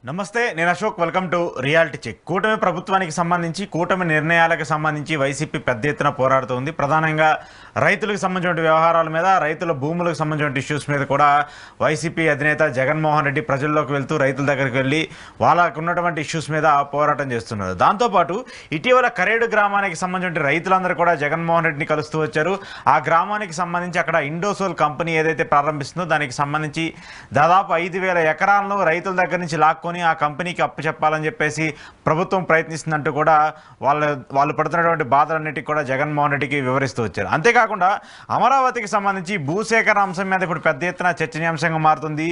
నమస్తే, నేను Ashok. Welcome to reality check. కూటమి ప్రభుత్వానికి సంబంధించి, కూటమి నిర్ణయాలకు సంబంధించి వైసీపీ పెద్ద ఎత్తున పోరాడుతుంది. ప్రధానంగా రైతులకు సంబంధించిన వ్యవహారాల మీద, రైతుల భూములకు సంబంధించిన ఇష్యూస్ మీద కూడా వైసీపీ అధినేత జగన్మోహన్ రెడ్డి ప్రజల్లోకి వెళ్తూ రైతుల దగ్గరికి వెళ్ళి వాళ్ళకు ఉన్నటువంటి ఇష్యూస్ మీద పోరాటం చేస్తున్నారు. దాంతోపాటు ఇటీవల కరేడు గ్రామానికి సంబంధించిన రైతులందరూ కూడా జగన్మోహన్ రెడ్డిని కలుస్తూ వచ్చారు. ఆ గ్రామానికి సంబంధించి అక్కడ ఇండోసోల్ కంపెనీ ఏదైతే ప్రారంభిస్తుందో దానికి సంబంధించి దాదాపు 5,000 ఎకరాలను రైతుల దగ్గర నుంచి లాక్కొని ఆ కంపెనీకి అప్పచెప్పాలని చెప్పేసి ప్రభుత్వం ప్రయత్నిస్తుందంటూ కూడా వాళ్ళు పడుతున్నటువంటి బాధలన్నిటికీ కూడా జగన్మోహన్ రెడ్డికి వివరిస్తూ వచ్చారు. అంతేకాకుండా అమరావతికి సంబంధించి భూసేకరణ అంశం మీద ఇప్పుడు పెద్ద ఎత్తున చర్చనీయాంశంగా మారుతుంది.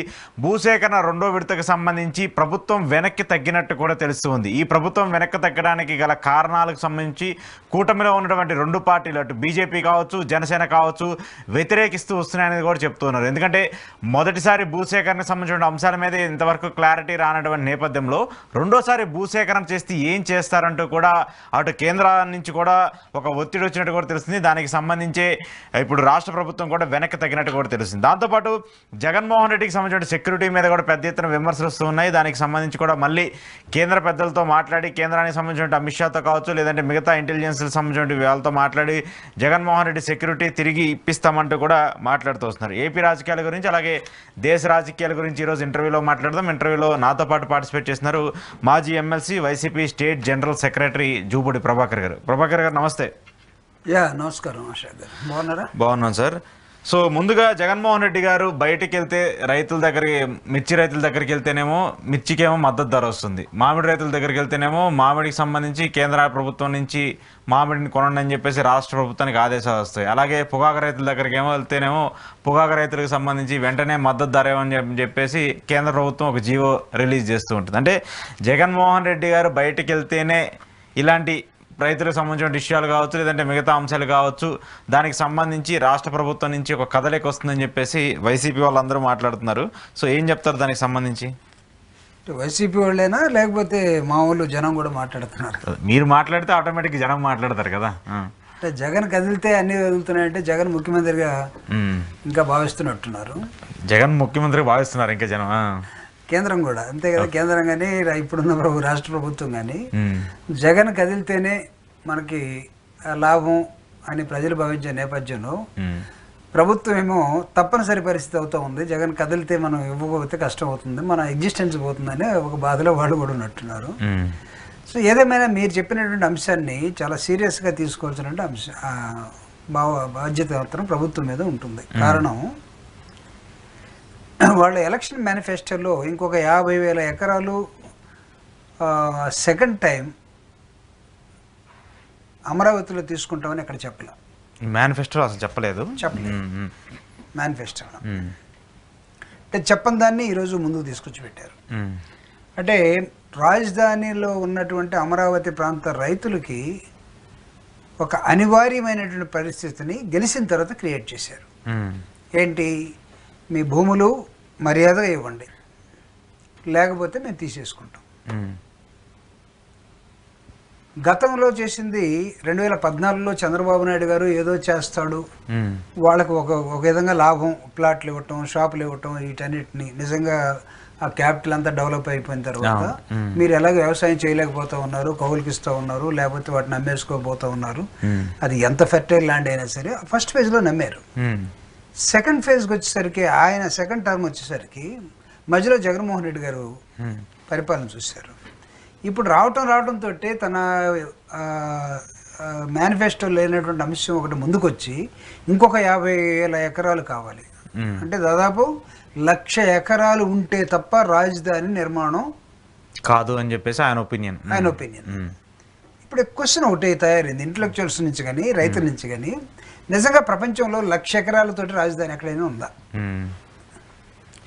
భూసేకరణ రెండో విడతకు సంబంధించి ప్రభుత్వం వెనక్కి తగ్గినట్టు కూడా తెలుస్తుంది. ఈ ప్రభుత్వం వెనక్కి తగ్గడానికి గల కారణాలకు సంబంధించి కూటమిలో ఉన్నటువంటి రెండు పార్టీలు, అటు బీజేపీ కావచ్చు, జనసేన కావచ్చు, వ్యతిరేకిస్తూ వస్తున్నాయనేది కూడా చెప్తున్నారు. ఎందుకంటే మొదటిసారి భూసేకరణకు సంబంధించిన అంశాల మీద ఇంతవరకు క్లారిటీ రానటువంటి నేపథ్యంలో రెండోసారి భూసేకరణ చేస్తే ఏం చేస్తారంటూ కూడా అటు కేంద్రం నుంచి కూడా ఒక ఒత్తిడి వచ్చినట్టు కూడా తెలుస్తుంది. దానికి సంబంధించే ఇప్పుడు రాష్ట్ర ప్రభుత్వం కూడా వెనక్కి తగ్గినట్టు కూడా తెలుస్తుంది. దాంతోపాటు జగన్మోహన్ రెడ్డికి సంబంధించిన సెక్యూరిటీ మీద కూడా పెద్ద ఎత్తున విమర్శలు వస్తూ ఉన్నాయి. దానికి సంబంధించి కూడా మళ్ళీ కేంద్ర పెద్దలతో మాట్లాడి, కేంద్రానికి సంబంధించిన అమిత్ షాతో కావచ్చు, లేదంటే మిగతా ఇంటెలిజెన్స్ సంబంధించిన వాళ్ళతో మాట్లాడి జగన్మోహన్ రెడ్డి సెక్యూరిటీ తిరిగి ఇప్పిస్తామంటూ కూడా మాట్లాడుతూ వస్తున్నారు. ఏపీ రాజకీయాల గురించి, అలాగే దేశ రాజకీయాల గురించి ఈరోజు ఇంటర్వ్యూలో మాట్లాడదాం. ఇంటర్వ్యూలో నాతో పాటు పార్టిసిపేట్ చేస్తున్నారు మాజీ MLC, YCP state general secretary Jupudi Prabhakar గారు. ప్రభాకర్ గారు నమస్తే. నమస్కారం అశోక్ గారు, బాగున్నారా? బాగున్నాను సార్. సో ముందుగా జగన్మోహన్ రెడ్డి గారు బయటికి వెళ్తే రైతుల దగ్గరికి, మిర్చి రైతుల దగ్గరికి వెళ్తేనేమో మిర్చికేమో మద్దతు ధర వస్తుంది, మామిడి రైతుల దగ్గరికి వెళ్తేనేమో మామిడికి సంబంధించి కేంద్ర ప్రభుత్వం నుంచి మామిడిని కొనండి అని చెప్పేసి రాష్ట్ర ప్రభుత్వానికి ఆదేశాలు వస్తాయి. అలాగే పొగాకు రైతుల దగ్గరికి ఏమో వెళ్తేనేమో పొగాకు రైతులకు సంబంధించి వెంటనే మద్దతు ధర అని చెప్పేసి కేంద్ర ప్రభుత్వం ఒక జీవో రిలీజ్ చేస్తూ ఉంటుంది. అంటే జగన్మోహన్ రెడ్డి గారు బయటికి వెళ్తేనే ఇలాంటి రైతులకు సంబంధించిన విషయాలు కావచ్చు, లేదంటే మిగతా అంశాలు కావచ్చు, దానికి సంబంధించి రాష్ట్ర ప్రభుత్వం నుంచి ఒక కదలిక వస్తుందని చెప్పేసి వైసీపీ వాళ్ళందరూ మాట్లాడుతున్నారు. సో ఏం చెప్తారు దానికి సంబంధించి? వైసీపీ వాళ్ళైనా లేకపోతే మామూలు జనం కూడా మాట్లాడుతున్నారు? మీరు మాట్లాడితే ఆటోమేటిక్ జనం మాట్లాడతారు కదా. అంటే జగన్ కదిలితే అన్ని కదులుతున్నాయంటే జగన్ ముఖ్యమంత్రిగా ఇంకా భావిస్తున్నట్టున్నారు. జగన్ ముఖ్యమంత్రి భావిస్తున్నారు ఇంకా జనం. కేంద్రం కూడా అంతే కదా. కేంద్రం కానీ ఇప్పుడున్న రాష్ట్ర ప్రభుత్వం కానీ జగన్ కదిలితేనే మనకి లాభం అని ప్రజలు భావించే నేపథ్యంలో ప్రభుత్వం ఏమో తప్పనిసరి పరిస్థితి అవుతూ ఉంది. జగన్ కదిలితే మనం ఇవ్వకపోతే కష్టం అవుతుంది, మన ఎగ్జిస్టెన్స్ పోతుందని ఒక బాధలో వాళ్ళు కూడా ఉన్నట్టున్నారు. సో ఏదేమైనా మీరు చెప్పినటువంటి అంశాన్ని చాలా సీరియస్గా తీసుకోవాల్సినటువంటి బాధ్యత మాత్రం ప్రభుత్వం మీద ఉంటుంది. కారణం, వాళ్ళ ఎలక్షన్ మేనిఫెస్టోలో ఇంకొక 50,000 ఎకరాలు సెకండ్ టైం అమరావతిలో తీసుకుంటామని అక్కడ చెప్పలే. మేనిఫెస్టోలో అసలు చెప్పలేదు. మేనిఫెస్టోలో అంటే చెప్పని దాన్ని ఈరోజు ముందుకు తీసుకొచ్చి పెట్టారు. అంటే రాజధానిలో ఉన్నటువంటి అమరావతి ప్రాంత రైతులకి ఒక అనివార్యమైనటువంటి పరిస్థితిని గెలిచిన తర్వాత క్రియేట్ చేశారు. ఏంటి? మీ భూములు మర్యాదగా ఇవ్వండి, లేకపోతే మేము తీసేసుకుంటాం. గతంలో చేసింది 2014లో చంద్రబాబు నాయుడు గారు ఏదో చేస్తాడు, వాళ్ళకు ఒక విధంగా లాభం, ప్లాట్లు ఇవ్వటం, షాపులు ఇవ్వటం, వీటన్నిటిని నిజంగా ఆ క్యాపిటల్ అంతా డెవలప్ అయిపోయిన తర్వాత మీరు ఎలాగ వ్యవసాయం చేయలేకపోతూ ఉన్నారు, కౌలుకి ఇస్తూ ఉన్నారు, లేకపోతే వాటిని అమ్మేసుకోబోతూ ఉన్నారు. అది ఎంత ఫెర్టైల్ ల్యాండ్ అయినా సరే ఫస్ట్ ఫేజ్లో నమ్మారు. సెకండ్ ఫేజ్కి వచ్చేసరికి, ఆయన సెకండ్ టర్మ్ వచ్చేసరికి మధ్యలో జగన్మోహన్ రెడ్డి గారు పరిపాలన చూశారు. ఇప్పుడు రావటంతో తన మేనిఫెస్టో లేనటువంటి అంశం ఒకటి ముందుకొచ్చి ఇంకొక 50,000 ఎకరాలు కావాలి అంటే దాదాపు 1,00,000 ఎకరాలు ఉంటే తప్ప రాజధాని నిర్మాణం కాదు అని చెప్పేసి ఆయన ఒపీనియన్. ఇప్పుడు క్వశ్చన్ ఒకటి తయారైంది ఇంటలెక్చువల్స్ నుంచి కానీ రైతుల నుంచి కానీ, నిజంగా ప్రపంచంలో 1,00,000 ఎకరాలతోటి రాజధాని ఎక్కడైనా ఉందా?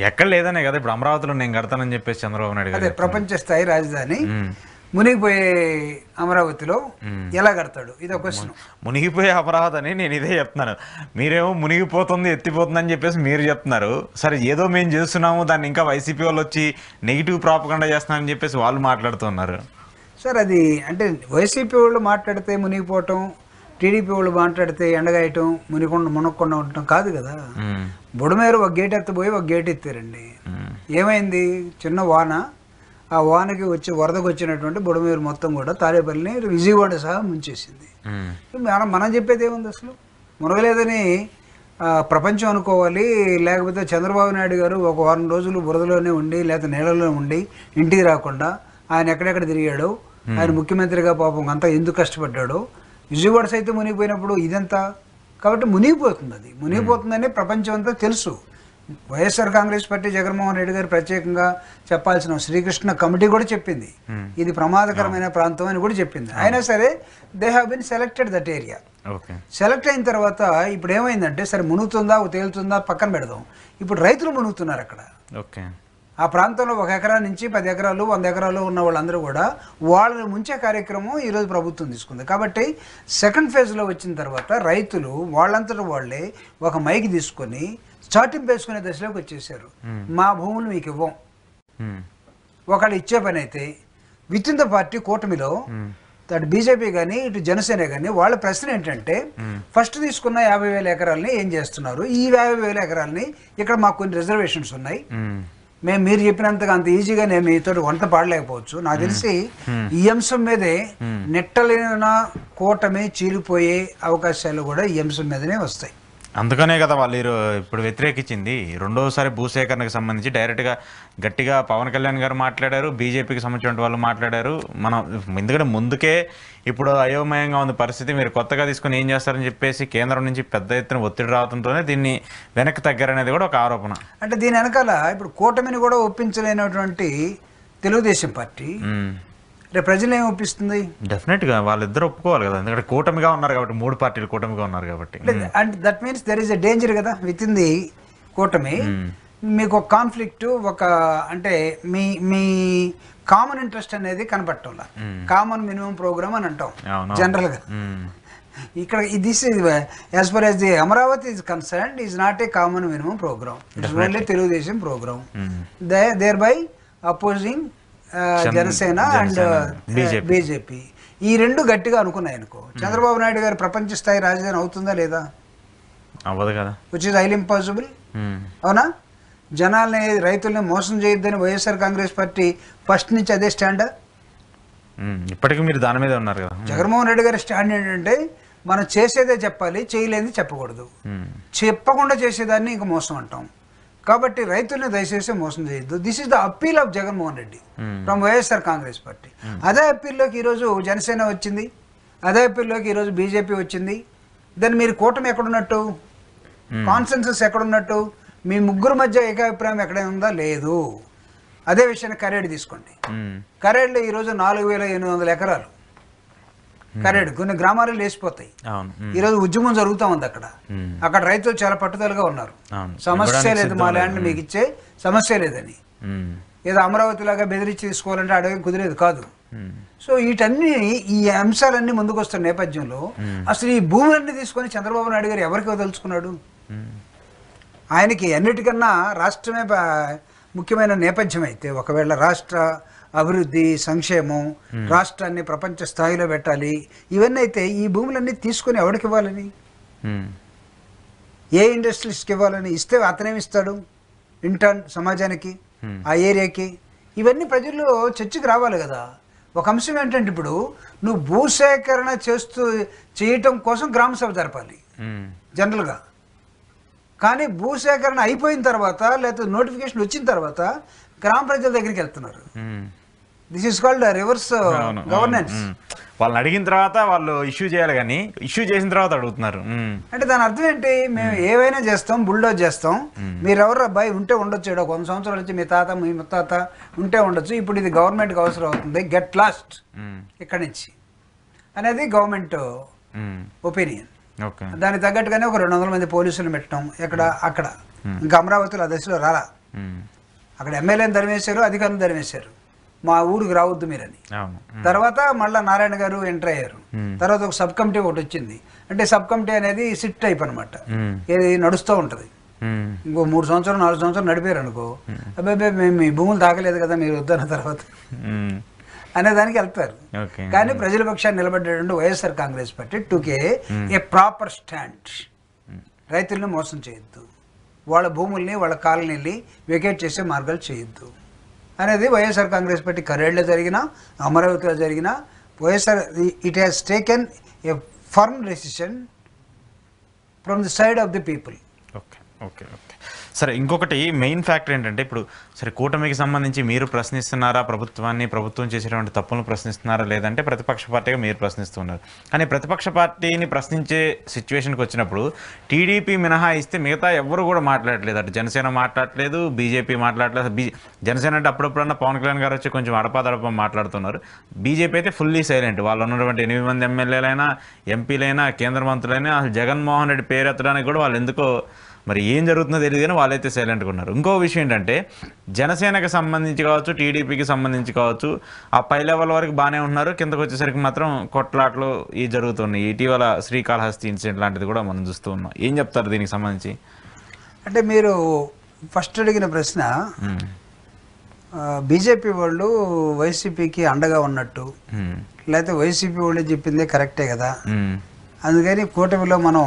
ఎక్కడ లేదనే కదా. ఇప్పుడు అమరావతిలో నేను కడతానని చెప్పేసి చంద్రబాబు నాయుడు గారు, అదే ప్రపంచ స్థాయి రాజధాని మునిగిపోయే అమరావతిలో ఎలా కడతాడు? ఇది క్వశ్చన్. మునిగిపోయే అమరావతి అని నేను ఇదే చెప్తున్నాను. మీరేమో మునిగిపోతుంది, ఎత్తిపోతుంది అని చెప్పేసి మీరు చెప్తున్నారు. సరే ఏదో మేము చేస్తున్నాము, దాన్ని ఇంకా వైసీపీ వాళ్ళు వచ్చి నెగిటివ్ ప్రాపగండా చేస్తున్నారని చెప్పేసి వాళ్ళు మాట్లాడుతున్నారు. సార్ అది అంటే వైసీపీ వాళ్ళు మాట్లాడితే మునిగిపోవటం, టీడీపీ వాళ్ళు మాట్లాడితే ఎండగాయటం, మునక్కుండా ఉండటం కాదు కదా. బుడమేరు ఒక గేట్ ఎత్తపోయి ఒక గేట్ ఎత్తారండి. ఏమైంది? చిన్న వాన ఆ వానకి వచ్చి వరదకు వచ్చినటువంటి బుడమేరు మొత్తం కూడా తాడేపల్లిని విజయవాడ సహా ముంచేసింది. మనం చెప్పేది ఏముంది అసలు? మునగలేదని ప్రపంచం అనుకోవాలి, లేకపోతే చంద్రబాబు నాయుడు గారు ఒక వారం రోజులు బురదలోనే ఉండి లేకపోతే నీళ్ళలో ఉండి ఇంటికి రాకుండా ఆయన ఎక్కడెక్కడ తిరిగాడో, ఆయన ముఖ్యమంత్రిగా పాపం అంతా ఎందుకు కష్టపడ్డాడో, విజయవాడ సైతం మునిగిపోయినప్పుడు ఇదంతా. కాబట్టి మునిగిపోతుంది, అది మునిగిపోతుందని ప్రపంచం అంతా తెలుసు. వైఎస్ఆర్ కాంగ్రెస్ పార్టీ జగన్మోహన్ రెడ్డి గారు ప్రత్యేకంగా చెప్పాల్సిన శ్రీకృష్ణ కమిటీ కూడా చెప్పింది ఇది ప్రమాదకరమైన ప్రాంతం అని కూడా చెప్పింది. అయినా సరే they have been selected that area. Select అయిన తర్వాత ఇప్పుడు ఏమైందంటే సరే మునుగుతుందా తేలుతుందా పక్కన పెడదాం, ఇప్పుడు రైతులు మునుగుతున్నారు అక్కడ. ఆ ప్రాంతంలో 1 ఎకరా నుంచి 10 ఎకరాలు 100 ఎకరాలు ఉన్న వాళ్ళందరూ కూడా వాళ్ళని ముంచే కార్యక్రమం ఈరోజు ప్రభుత్వం తీసుకుంది. కాబట్టి సెకండ్ ఫేజ్లో వచ్చిన తర్వాత రైతులు వాళ్ళంతటా వాళ్ళే ఒక మైక్ తీసుకొని చాటింపు వేసుకునే దశలోకి వచ్చేసారు. మా భూములు మీకు ఇవ్వం. ఒకళ్ళు ఇచ్చే పని అయితే విత్ ఇన్ ద పార్టీ కూటమిలో అటు బీజేపీ కానీ ఇటు జనసేన కానీ వాళ్ళ ప్రశ్న ఏంటంటే ఫస్ట్ తీసుకున్న 50,000 ఎకరాలని ఏం చేస్తున్నారు, ఈ 50,000 ఎకరాలని ఇక్కడ మాకు కొన్ని రిజర్వేషన్స్ ఉన్నాయి, మీరు చెప్పినంతగా అంత ఈజీగా నేను మీతో వంట పాడలేకపోవచ్చు. నాకు తెలిసి ఈ అంశం మీదే నెట్టలేన కూటమి చీలిపోయే అవకాశాలు కూడా ఈ అంశం మీదనే వస్తాయి. అందుకనే కదా వాళ్ళు ఇప్పుడు వ్యతిరేకించింది. రెండోసారి భూసేకరణకు సంబంధించి డైరెక్ట్గా గట్టిగా పవన్ కళ్యాణ్ గారు మాట్లాడారు, బీజేపీకి సంబంధించిన వాళ్ళు మాట్లాడారు. మనం ఎందుకంటే ముందుకే ఇప్పుడు అయోమయంగా ఉంది పరిస్థితి, మీరు కొత్తగా తీసుకుని ఏం చేస్తారని చెప్పేసి కేంద్రం నుంచి పెద్ద ఎత్తున ఒత్తిడి రావడంతోనే దీన్ని వెనక్కి తగ్గారనేది కూడా ఒక ఆరోపణ. అంటే దీని వెనకాల ఇప్పుడు కూటమిని కూడా ఒప్పించలేనటువంటి తెలుగుదేశం పార్టీ రేపు ప్రజలు ఏమి ఒప్పిస్తుంది? డెఫినెట్గా వాళ్ళిద్దరు ఒప్పుకోవాలి కదా, ఎందుకంటే కూటమిగా ఉన్నారు కాబట్టి, 3 పార్టీలు కూటమిగా ఉన్నారు కాబట్టి. And that means there is a danger కదా విత్ ఇన్ ది కూటమి. మీకు ఒక కాన్ఫ్లిక్ట్, ఒక అంటే మీ మీ కామన్ ఇంట్రెస్ట్ అనేది కనపడటం, కామన్ మినిమం ప్రోగ్రామ్ అని అంటాం జనరల్గా. ఇక్కడ this is as for as the Amaravati is concerned is not a common minimum programme, it's only Telugu Desam programme. There by opposing Janasena and BJP ఈ రెండు గట్టిగా అనుకున్నాయి అనుకో, చంద్రబాబు నాయుడు గారు ప్రపంచ స్థాయి రాజధాని అవుతుందా లేదా? అవ్వదు కదా, విచ్ ఇస్ హైలీ ఇంపాసిబుల్. అవునా? జనాల్ని రైతుల్ని మోసం చేయొద్దని వైఎస్ఆర్ కాంగ్రెస్ పార్టీ ఫస్ట్ నుంచి అదే స్టాండ్. ఇప్పటికీ మీరు దాని మీద ఉన్నారు కదా. జగన్మోహన్ రెడ్డి గారి స్టాండ్ ఏంటంటే మనం చేసేదే చెప్పాలి, చేయలేనిది చెప్పకూడదు, చెప్పకుండా చేసేదాన్ని ఇంకా మోసం అంటాం. కాబట్టి రైతుల్ని దయచేసి మోసం చేయొద్దు. This is the appeal of Jaganmohan Reddy from YSR Congress party. అదే అప్పీల్లోకి ఈరోజు జనసేన వచ్చింది, అదే అప్పీల్లోకి ఈరోజు బీజేపీ వచ్చింది. దాన్ని మీరు కూటమి ఎక్కడున్నట్టు, కాన్సెన్సస్ ఎక్కడున్నట్టు, మీ ముగ్గురు మధ్య ఏకాభిప్రాయం ఎక్కడైనా ఉందా? లేదు. అదే విషయాన్ని కరేడు తీసుకోండి. కరేడులో ఈరోజు 4,800 ఎకరాలు కరేడు, కొన్ని గ్రామాలు లేచిపోతాయి. ఈరోజు ఉద్యమం జరుగుతూ ఉంది అక్కడ. అక్కడ రైతులు చాలా పట్టుదలగా ఉన్నారు, సమస్య లేదు మా ల్యాండ్ మీకు ఇచ్చే సమస్య లేదని. ఏదో అమరావతి లాగా బెదిరించి తీసుకోవాలంటే అడవి కుదిరేది కాదు. సో వీటన్ని ఈ అంశాలన్నీ ముందుకు వస్తున్న నేపథ్యంలో అసలు ఈ భూములన్నీ తీసుకొని చంద్రబాబు నాయుడు గారు ఎవరికి వదలుచుకున్నాడు? ఆయనకి అన్నిటికన్నా రాష్ట్రమే ముఖ్యమైన నేపథ్యం అయితే, ఒకవేళ రాష్ట్ర అభివృద్ధి సంక్షేమం, రాష్ట్రాన్ని ప్రపంచ స్థాయిలో పెట్టాలి, ఇవన్నీ అయితే ఈ భూములన్నీ తీసుకొని ఎవరికి ఇవ్వాలని, ఏ ఇండస్ట్రీస్కి ఇవ్వాలని? ఇస్తే అతనేమిస్తాడు ఇంటర్న్ సమాజానికి, ఆ ఏరియాకి? ఇవన్నీ ప్రజల్లో చర్చకు రావాలి కదా. ఒక అంశం ఏంటంటే ఇప్పుడు నువ్వు భూసేకరణ చేయటం కోసం గ్రామసభ జరపాలి జనరల్గా, కానీ భూసేకరణ అయిపోయిన తర్వాత లేకపోతే నోటిఫికేషన్ వచ్చిన తర్వాత గ్రామ ప్రజల దగ్గరికి వెళ్తున్నారు. This is called reverse governance. వాళ్ళని అడిగిన తర్వాత వాళ్ళు ఇష్యూ చేయాలి, కానీ ఇష్యూ చేసిన తర్వాత అడుగుతున్నారు. అంటే దాని అర్థం ఏంటి? మేము ఏవైనా చేస్తాం, బుల్డోజ్ చేస్తాం, మీరెవరు అబ్బాయి ఉంటే ఉండొచ్చు, 100 సంవత్సరాల నుంచి మీ తాత మీ ముత్తాత ఉంటే ఉండొచ్చు, ఇప్పుడు ఇది గవర్నమెంట్కి అవసరం అవుతుంది, గెట్ లాస్ట్ ఇక్కడి నుంచి అనేది గవర్నమెంట్ ఒపీనియన్. దానికి తగ్గట్టుగానే ఒక 200 మంది పోలీసులు పెట్టడం అక్కడ. ఇంకా అమరావతిలో ఆ దశలో రాలా. అక్కడ ఎమ్మెల్యేని తరిమేశారు, అధికారులు తరిమేశారు, మా ఊరికి రావద్దు మీరని. తర్వాత మళ్ళీ నారాయణ గారు ఎంటర్ అయ్యారు. తర్వాత ఒక సబ్ కమిటీ ఒకటి వచ్చింది. అంటే సబ్ కమిటీ అనేది సిట్ టైప్ అనమాట, ఏది నడుస్తూ ఉంటుంది. ఇంకో 3 సంవత్సరాలు 4 సంవత్సరాలు నడిపారు అనుకో, అబ్బాయి మేము మీ భూములు తాకలేదు కదా మీరు వద్దన్న తర్వాత అనేదానికి వెళ్తారు. కానీ ప్రజల పక్షాన్ని నిలబడేటువంటి YSR Congress party took a proper stand. రైతుల్ని మోసం చేయొద్దు, వాళ్ళ భూముల్ని వాళ్ళ కాలనీల్ని వెకేట్ చేసే మార్గాలు చేయొద్దు. అనేది వైఎస్ఆర్ కాంగ్రెస్ పార్టీ కరేడ్లో జరిగిన, అమరావతిలో జరిగిన YSR it has taken a firm decision from the side of the people. Okay okay okay సరే, ఇంకొకటి మెయిన్ ఫ్యాక్టర్ ఏంటంటే ఇప్పుడు సరే కూటమికి సంబంధించి మీరు ప్రశ్నిస్తున్నారా ప్రభుత్వాన్ని, ప్రభుత్వం చేసేటువంటి తప్పులను ప్రశ్నిస్తున్నారా, లేదంటే ప్రతిపక్ష పార్టీగా మీరు ప్రశ్నిస్తున్నారు. కానీ ప్రతిపక్ష పార్టీని ప్రశ్నించే సిచ్యువేషన్కి వచ్చినప్పుడు టీడీపీ మినహాయిస్తే మిగతా ఎవరు కూడా మాట్లాడలేదు. అటు జనసేన మాట్లాడలేదు, బీజేపీ మాట్లాడలేదు. జనసేన అంటే అప్పుడప్పుడన్నా పవన్ కళ్యాణ్ గారు వచ్చి కొంచెం అడపాదడప మాట్లాడుతున్నారు. బీజేపీ అయితే ఫుల్లీ సైలెంట్. వాళ్ళు ఉన్నటువంటి 8 మంది ఎమ్మెల్యేలైనా, ఎంపీలైనా, కేంద్ర మంత్రులైనా అసలు జగన్మోహన్ రెడ్డి పేరు ఎత్తడానికి కూడా వాళ్ళు ఎందుకో మరి ఏం జరుగుతుందో తెలియదు కానీ వాళ్ళైతే సైలెంట్గా ఉన్నారు. ఇంకో విషయం ఏంటంటే జనసేనకు సంబంధించి కావచ్చు, టీడీపీకి సంబంధించి కావచ్చు, ఆ పై లెవెల్ వరకు బాగానే ఉన్నారు. కిందకు వచ్చేసరికి మాత్రం కొట్లాట్లు ఇవి జరుగుతున్నాయి. ఇటీవల శ్రీకాళహస్తి ఇన్సిడెంట్ లాంటిది కూడా మనం చూస్తూ ఉన్నాం. ఏం చెప్తారు దీనికి సంబంధించి? అంటే మీరు ఫస్ట్ అడిగిన ప్రశ్న బీజేపీ వాళ్ళు వైసీపీకి అండగా ఉన్నట్టు, లేకపోతే వైసీపీ వాళ్ళు చెప్పిందే కరెక్టే కదా, అందుకని కూటమిలో మనం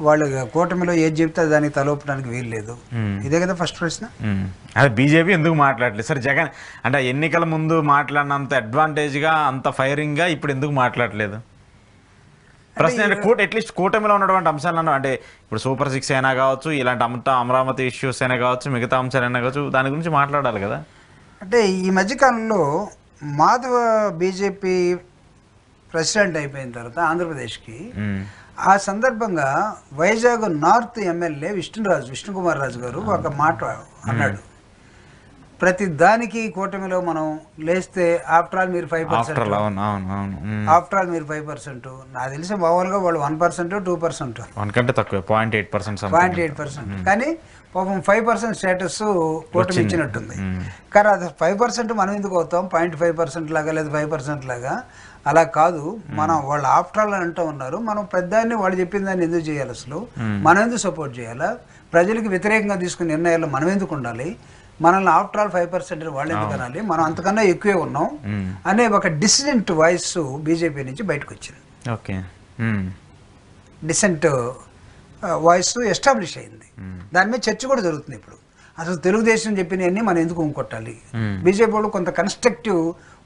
వాళ్ళు కూటమిలో ఏది చెప్తే దానికి తలొప్పడానికి వీలు లేదు, ఇదే కదా ఫస్ట్ ప్రశ్న. అదే బీజేపీ ఎందుకు మాట్లాడలేదు సరే? జగన్ అంటే ఎన్నికల ముందు మాట్లాడినంత అడ్వాంటేజ్గా, అంత ఫైరింగ్గా ఇప్పుడు ఎందుకు మాట్లాడలేదు? ప్రశ్న అట్లీస్ట్ కూటమిలో ఉన్నటువంటి అంశాలను, అంటే ఇప్పుడు సూపర్ 6 అయినా కావచ్చు, ఇలాంటి అమరావతి ఇష్యూస్ అయినా కావచ్చు, మిగతా అంశాలైనా కావచ్చు, దాని గురించి మాట్లాడాలి కదా. అంటే ఈ మధ్యకాలంలో మాధవ బీజేపీ ప్రెసిడెంట్ అయిపోయిన తర్వాత ఆంధ్రప్రదేశ్కి, ఆ సందర్భంగా వైజాగ్ నార్త్ ఎమ్మెల్యే విష్ణుకుమార్ రాజు గారు ఒక మాట అన్నాడు, ప్రతి దానికి కూటమిలో మనం లేస్తే ఆఫ్టర్ ఆల్ మీరు 5%, ఆఫ్టర్ ఆల్ మీరు 5%, నాకు తెలిసి మామూలుగా వాళ్ళు 1%, 2%, అంతకంటే తక్కువ 0.8%, కానీ పాపం 5% స్టేటస్ కూటమి ఇచ్చినట్టుంది. కానీ అది 5% మనం ఎందుకు అవుతాం? 0.5% లాగా లేదా 5% లాగా అలా కాదు. మనం వాళ్ళు ఆఫ్టర్ ఆల్ అంటూ ఉన్నారు, మనం పెద్దాన్ని వాళ్ళు చెప్పిన దాన్ని ఎందుకు చేయాలి? అసలు మనం ఎందుకు సపోర్ట్ చేయాలా? ప్రజలకు వ్యతిరేకంగా తీసుకునే నిర్ణయాల్లో మనం ఎందుకు ఉండాలి? మనల్ని ఆఫ్టర్ ఆల్ 5% వాళ్ళు ఎందుకు అనాలి? మనం అంతకన్నా ఎక్కువే ఉన్నాం అనే ఒక డిసిడెంట్ వాయిస్ బీజేపీ నుంచి బయటకు వచ్చింది. ఓకే, డిసెంట్ వాయిస్ ఎస్టాబ్లిష్ అయింది. దాని మీద చర్చ కూడా జరుగుతుంది ఇప్పుడు. అసలు తెలుగుదేశం చెప్పినవన్నీ మనం ఎందుకు కొట్టాలి? బీజేపీ వాళ్ళు కొంత కన్స్ట్రక్టివ్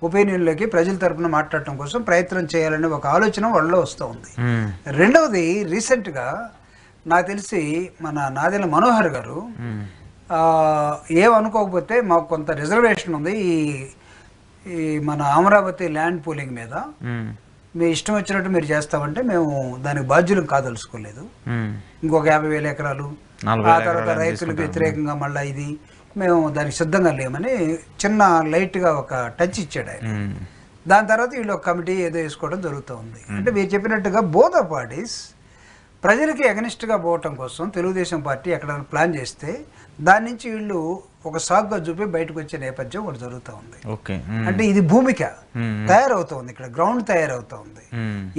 ఒపీనియన్లోకి ప్రజల తరఫున మాట్లాడటం కోసం ప్రయత్నం చేయాలనే ఒక ఆలోచన వాళ్ళలో వస్తూ ఉంది. రెండవది, రీసెంట్గా నాకు తెలిసి మన నాదెళ్ల మనోహర్ గారు ఏమనుకోకపోతే మాకు కొంత రిజర్వేషన్ ఉంది ఈ మన అమరావతి ల్యాండ్ పూలింగ్ మీద, మీ ఇష్టం వచ్చినట్టు మీరు చేస్తామంటే మేము దానికి బాధ్యులం కాదలుచుకోలేదు, ఇంకొక 50,000 ఎకరాలు, ఆ తర్వాత రైతులకు వ్యతిరేకంగా మళ్ళీ ఇది, మేము దానికి సిద్ధంగా లేమని చిన్న లైట్గా ఒక టచ్ ఇచ్చాడు ఆయన. దాని తర్వాత వీళ్ళు ఒక కమిటీ ఏదో వేసుకోవడం జరుగుతూ ఉంది. అంటే మీరు చెప్పినట్టుగా బోత్ ఆఫ్ పార్టీస్ ప్రజలకి అగనిస్ట్గా పోవటం కోసం తెలుగుదేశం పార్టీ ఎక్కడైనా ప్లాన్ చేస్తే దాని నుంచి వీళ్ళు ఒక సాగ్గా చూపి బయటకు వచ్చే నేపథ్యం ఒకటి జరుగుతూ ఉంది. అంటే ఇది భూమిక తయారవుతుంది, ఇక్కడ గ్రౌండ్ తయారవుతా ఉంది.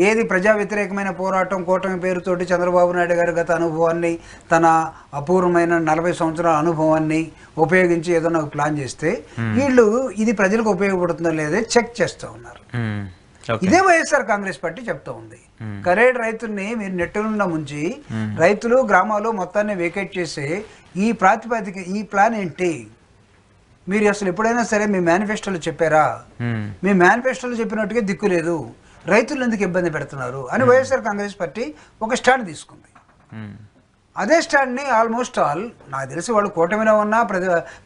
ఏది ప్రజా వ్యతిరేకమైన పోరాటం కూటమి పేరుతోటి చంద్రబాబు నాయుడు గారి గత అనుభవాన్ని, తన అపూర్వమైన 40 సంవత్సరాల అనుభవాన్ని ఉపయోగించి ఏదైనా ఒక ప్లాన్ చేస్తే వీళ్ళు ఇది ప్రజలకు ఉపయోగపడుతుందో లేదో చెక్ చేస్తూ ఉన్నారు. ఇదే వైఎస్ఆర్ కాంగ్రెస్ పార్టీ చెప్తా ఉంది, కరేడ్ రైతుల్ని మీరు నెట్టునుండా ముంచి రైతులు గ్రామాలు మొత్తాన్ని వేకేట్ చేసి ఈ ప్రాతిపదిక ఈ ప్లాన్ ఏంటి? మీరు అసలు ఎప్పుడైనా సరే మీ మేనిఫెస్టోలో చెప్పారా? మీ మేనిఫెస్టోలో చెప్పినట్టుగా దిక్కు లేదు, రైతులు ఎందుకు ఇబ్బంది పెడుతున్నారు అని వైఎస్ఆర్ కాంగ్రెస్ పార్టీ ఒక స్టాండ్ తీసుకుంది. అదే స్టాండ్ని ఆల్మోస్ట్ ఆల్ నాకు తెలిసి వాళ్ళు కూటమిలో ఉన్నా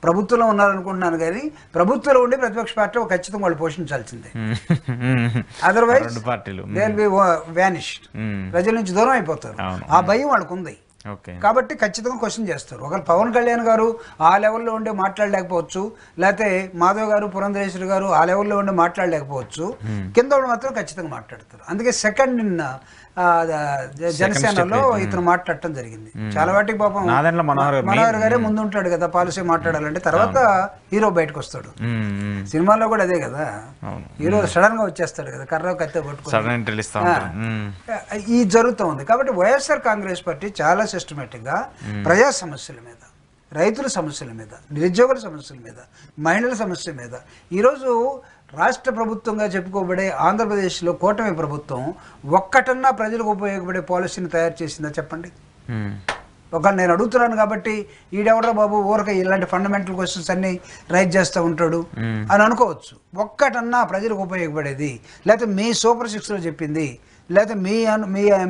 ప్రభుత్వంలో ఉన్నారనుకుంటున్నాను, కానీ ప్రభుత్వంలో ఉండి ప్రతిపక్ష పార్టీ ఖచ్చితంగా వాళ్ళు పోషించాల్సిందే, otherwise they will be vanished, ప్రజల నుంచి దూరం అయిపోతారు. ఆ భయం వాళ్ళకు ఉంది కాబట్టి ఖచ్చితంగా క్వశ్చన్ చేస్తారు. ఒకవేళ పవన్ కళ్యాణ్ గారు ఆ లెవెల్లో ఉండి మాట్లాడలేకపోవచ్చు, లేకపోతే మాధవ్ గారు, పురంధరేశ్వరి గారు ఆ లెవెల్లో ఉండి మాట్లాడలేకపోవచ్చు, కింద వాళ్ళు మాత్రం ఖచ్చితంగా మాట్లాడతారు. అందుకే సెకండ్ నిన్న జనసేనలో ఇతను మాట్లాడటం జరిగింది. చాలా వాటికి పాపం మనోహర్ గారే ముందు ఉంటాడు కదా పాలసీ మాట్లాడాలంటే, తర్వాత హీరో బయటకు వస్తాడు. సినిమాలో కూడా అదే కదా, హీరో సడన్ గా వచ్చేస్తాడు కదా, కర్ర కత్తి పట్టుకుంటాడు. ఈ జరుగుతూ ఉంది. కాబట్టి వైఎస్ఆర్ కాంగ్రెస్ పార్టీ చాలా సిస్టమేటిక్ గా ప్రజా సమస్యల మీద, రైతుల సమస్యల మీద, నిరుద్యోగుల సమస్యల మీద, మహిళల సమస్యల మీద, ఈరోజు రాష్ట్ర ప్రభుత్వంగా చెప్పుకోబడే ఆంధ్రప్రదేశ్లో కూటమి ప్రభుత్వం ఒక్కటన్నా ప్రజలకు ఉపయోగపడే పాలసీని తయారు చేసిందా చెప్పండి? ఒకవేళ నేను అడుగుతున్నాను కాబట్టి ఈడెవడో బాబు ఊరక ఇలాంటి ఫండమెంటల్ క్వశ్చన్స్ అన్ని రైజ్ చేస్తూ ఉంటాడు అని అనుకోవచ్చు. ఒక్కటన్నా ప్రజలకు ఉపయోగపడేది, లేకపోతే మీ సూపర్ 6లో చెప్పింది, లేకపోతే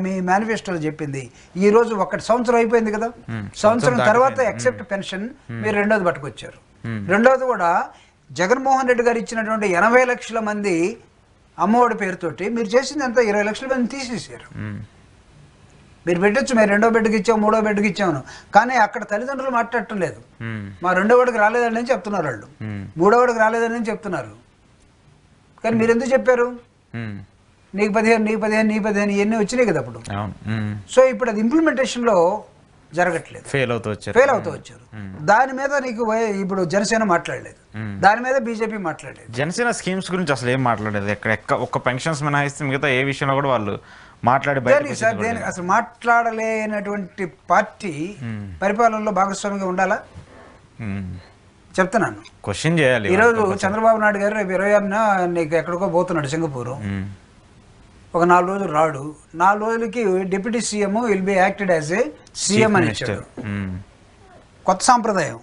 మీ మేనిఫెస్టోలో చెప్పింది, ఈ రోజు ఒకటి సంవత్సరం అయిపోయింది కదా, సంవత్సరం తర్వాత ఎక్సెప్ట్ పెన్షన్ మీరు రెండోది పట్టుకొచ్చారు. రెండోది కూడా జగన్మోహన్ రెడ్డి గారు ఇచ్చినటువంటి 80 లక్షల మంది అమ్మఒడి పేరుతోటి మీరు చేసింది అంతా 20 లక్షల మంది తీసేసారు. మీరు పెట్టచ్చు, మేము రెండో బెడ్కి ఇచ్చాము, మూడో బెడ్కి ఇచ్చాము, కానీ అక్కడ తల్లిదండ్రులు మాట్లాడటం లేదు. మా రెండో వాడికి రాలేదని చెప్తున్నారు, వాళ్ళు మూడో వాడికి రాలేదని చెప్తున్నారు. కానీ మీరు ఎందుకు చెప్పారు? నీకు 15 ఇవన్నీ వచ్చినాయి కదా అప్పుడు. సో ఇప్పుడు అది ఇంప్లిమెంటేషన్లో జరగట్లేదు, ఫెయిల్ అవుతూ వచ్చారు. దాని మీద నీకు ఇప్పుడు జనసేన మాట్లాడలేదు, దాని మీద బీజేపీ మాట్లాడలేదు. జనసేన స్కీమ్స్ గురించి అసలు ఏం మాట్లాడలేదు. ఎక్కడ ఒక్క పెన్షన్స్ మినహాయిస్తే మిగతా ఏ విషయంలో కూడా వాళ్ళు అసలు మాట్లాడలేనటువంటి పార్టీ పరిపాలనలో భాగస్వామిగా ఉండాలా? చెప్తున్నాను, క్వశ్చన్ చేయాలి. ఈరోజు చంద్రబాబు నాయుడు గారు రేపు 26న నీకు ఎక్కడికో పోతున్నాడు, సింగపూర్. ఒక 4 రోజులు రాడు, 4 రోజులకి deputy CM will be acted as a CM అని ఇచ్చాడు. కొత్త సాంప్రదాయం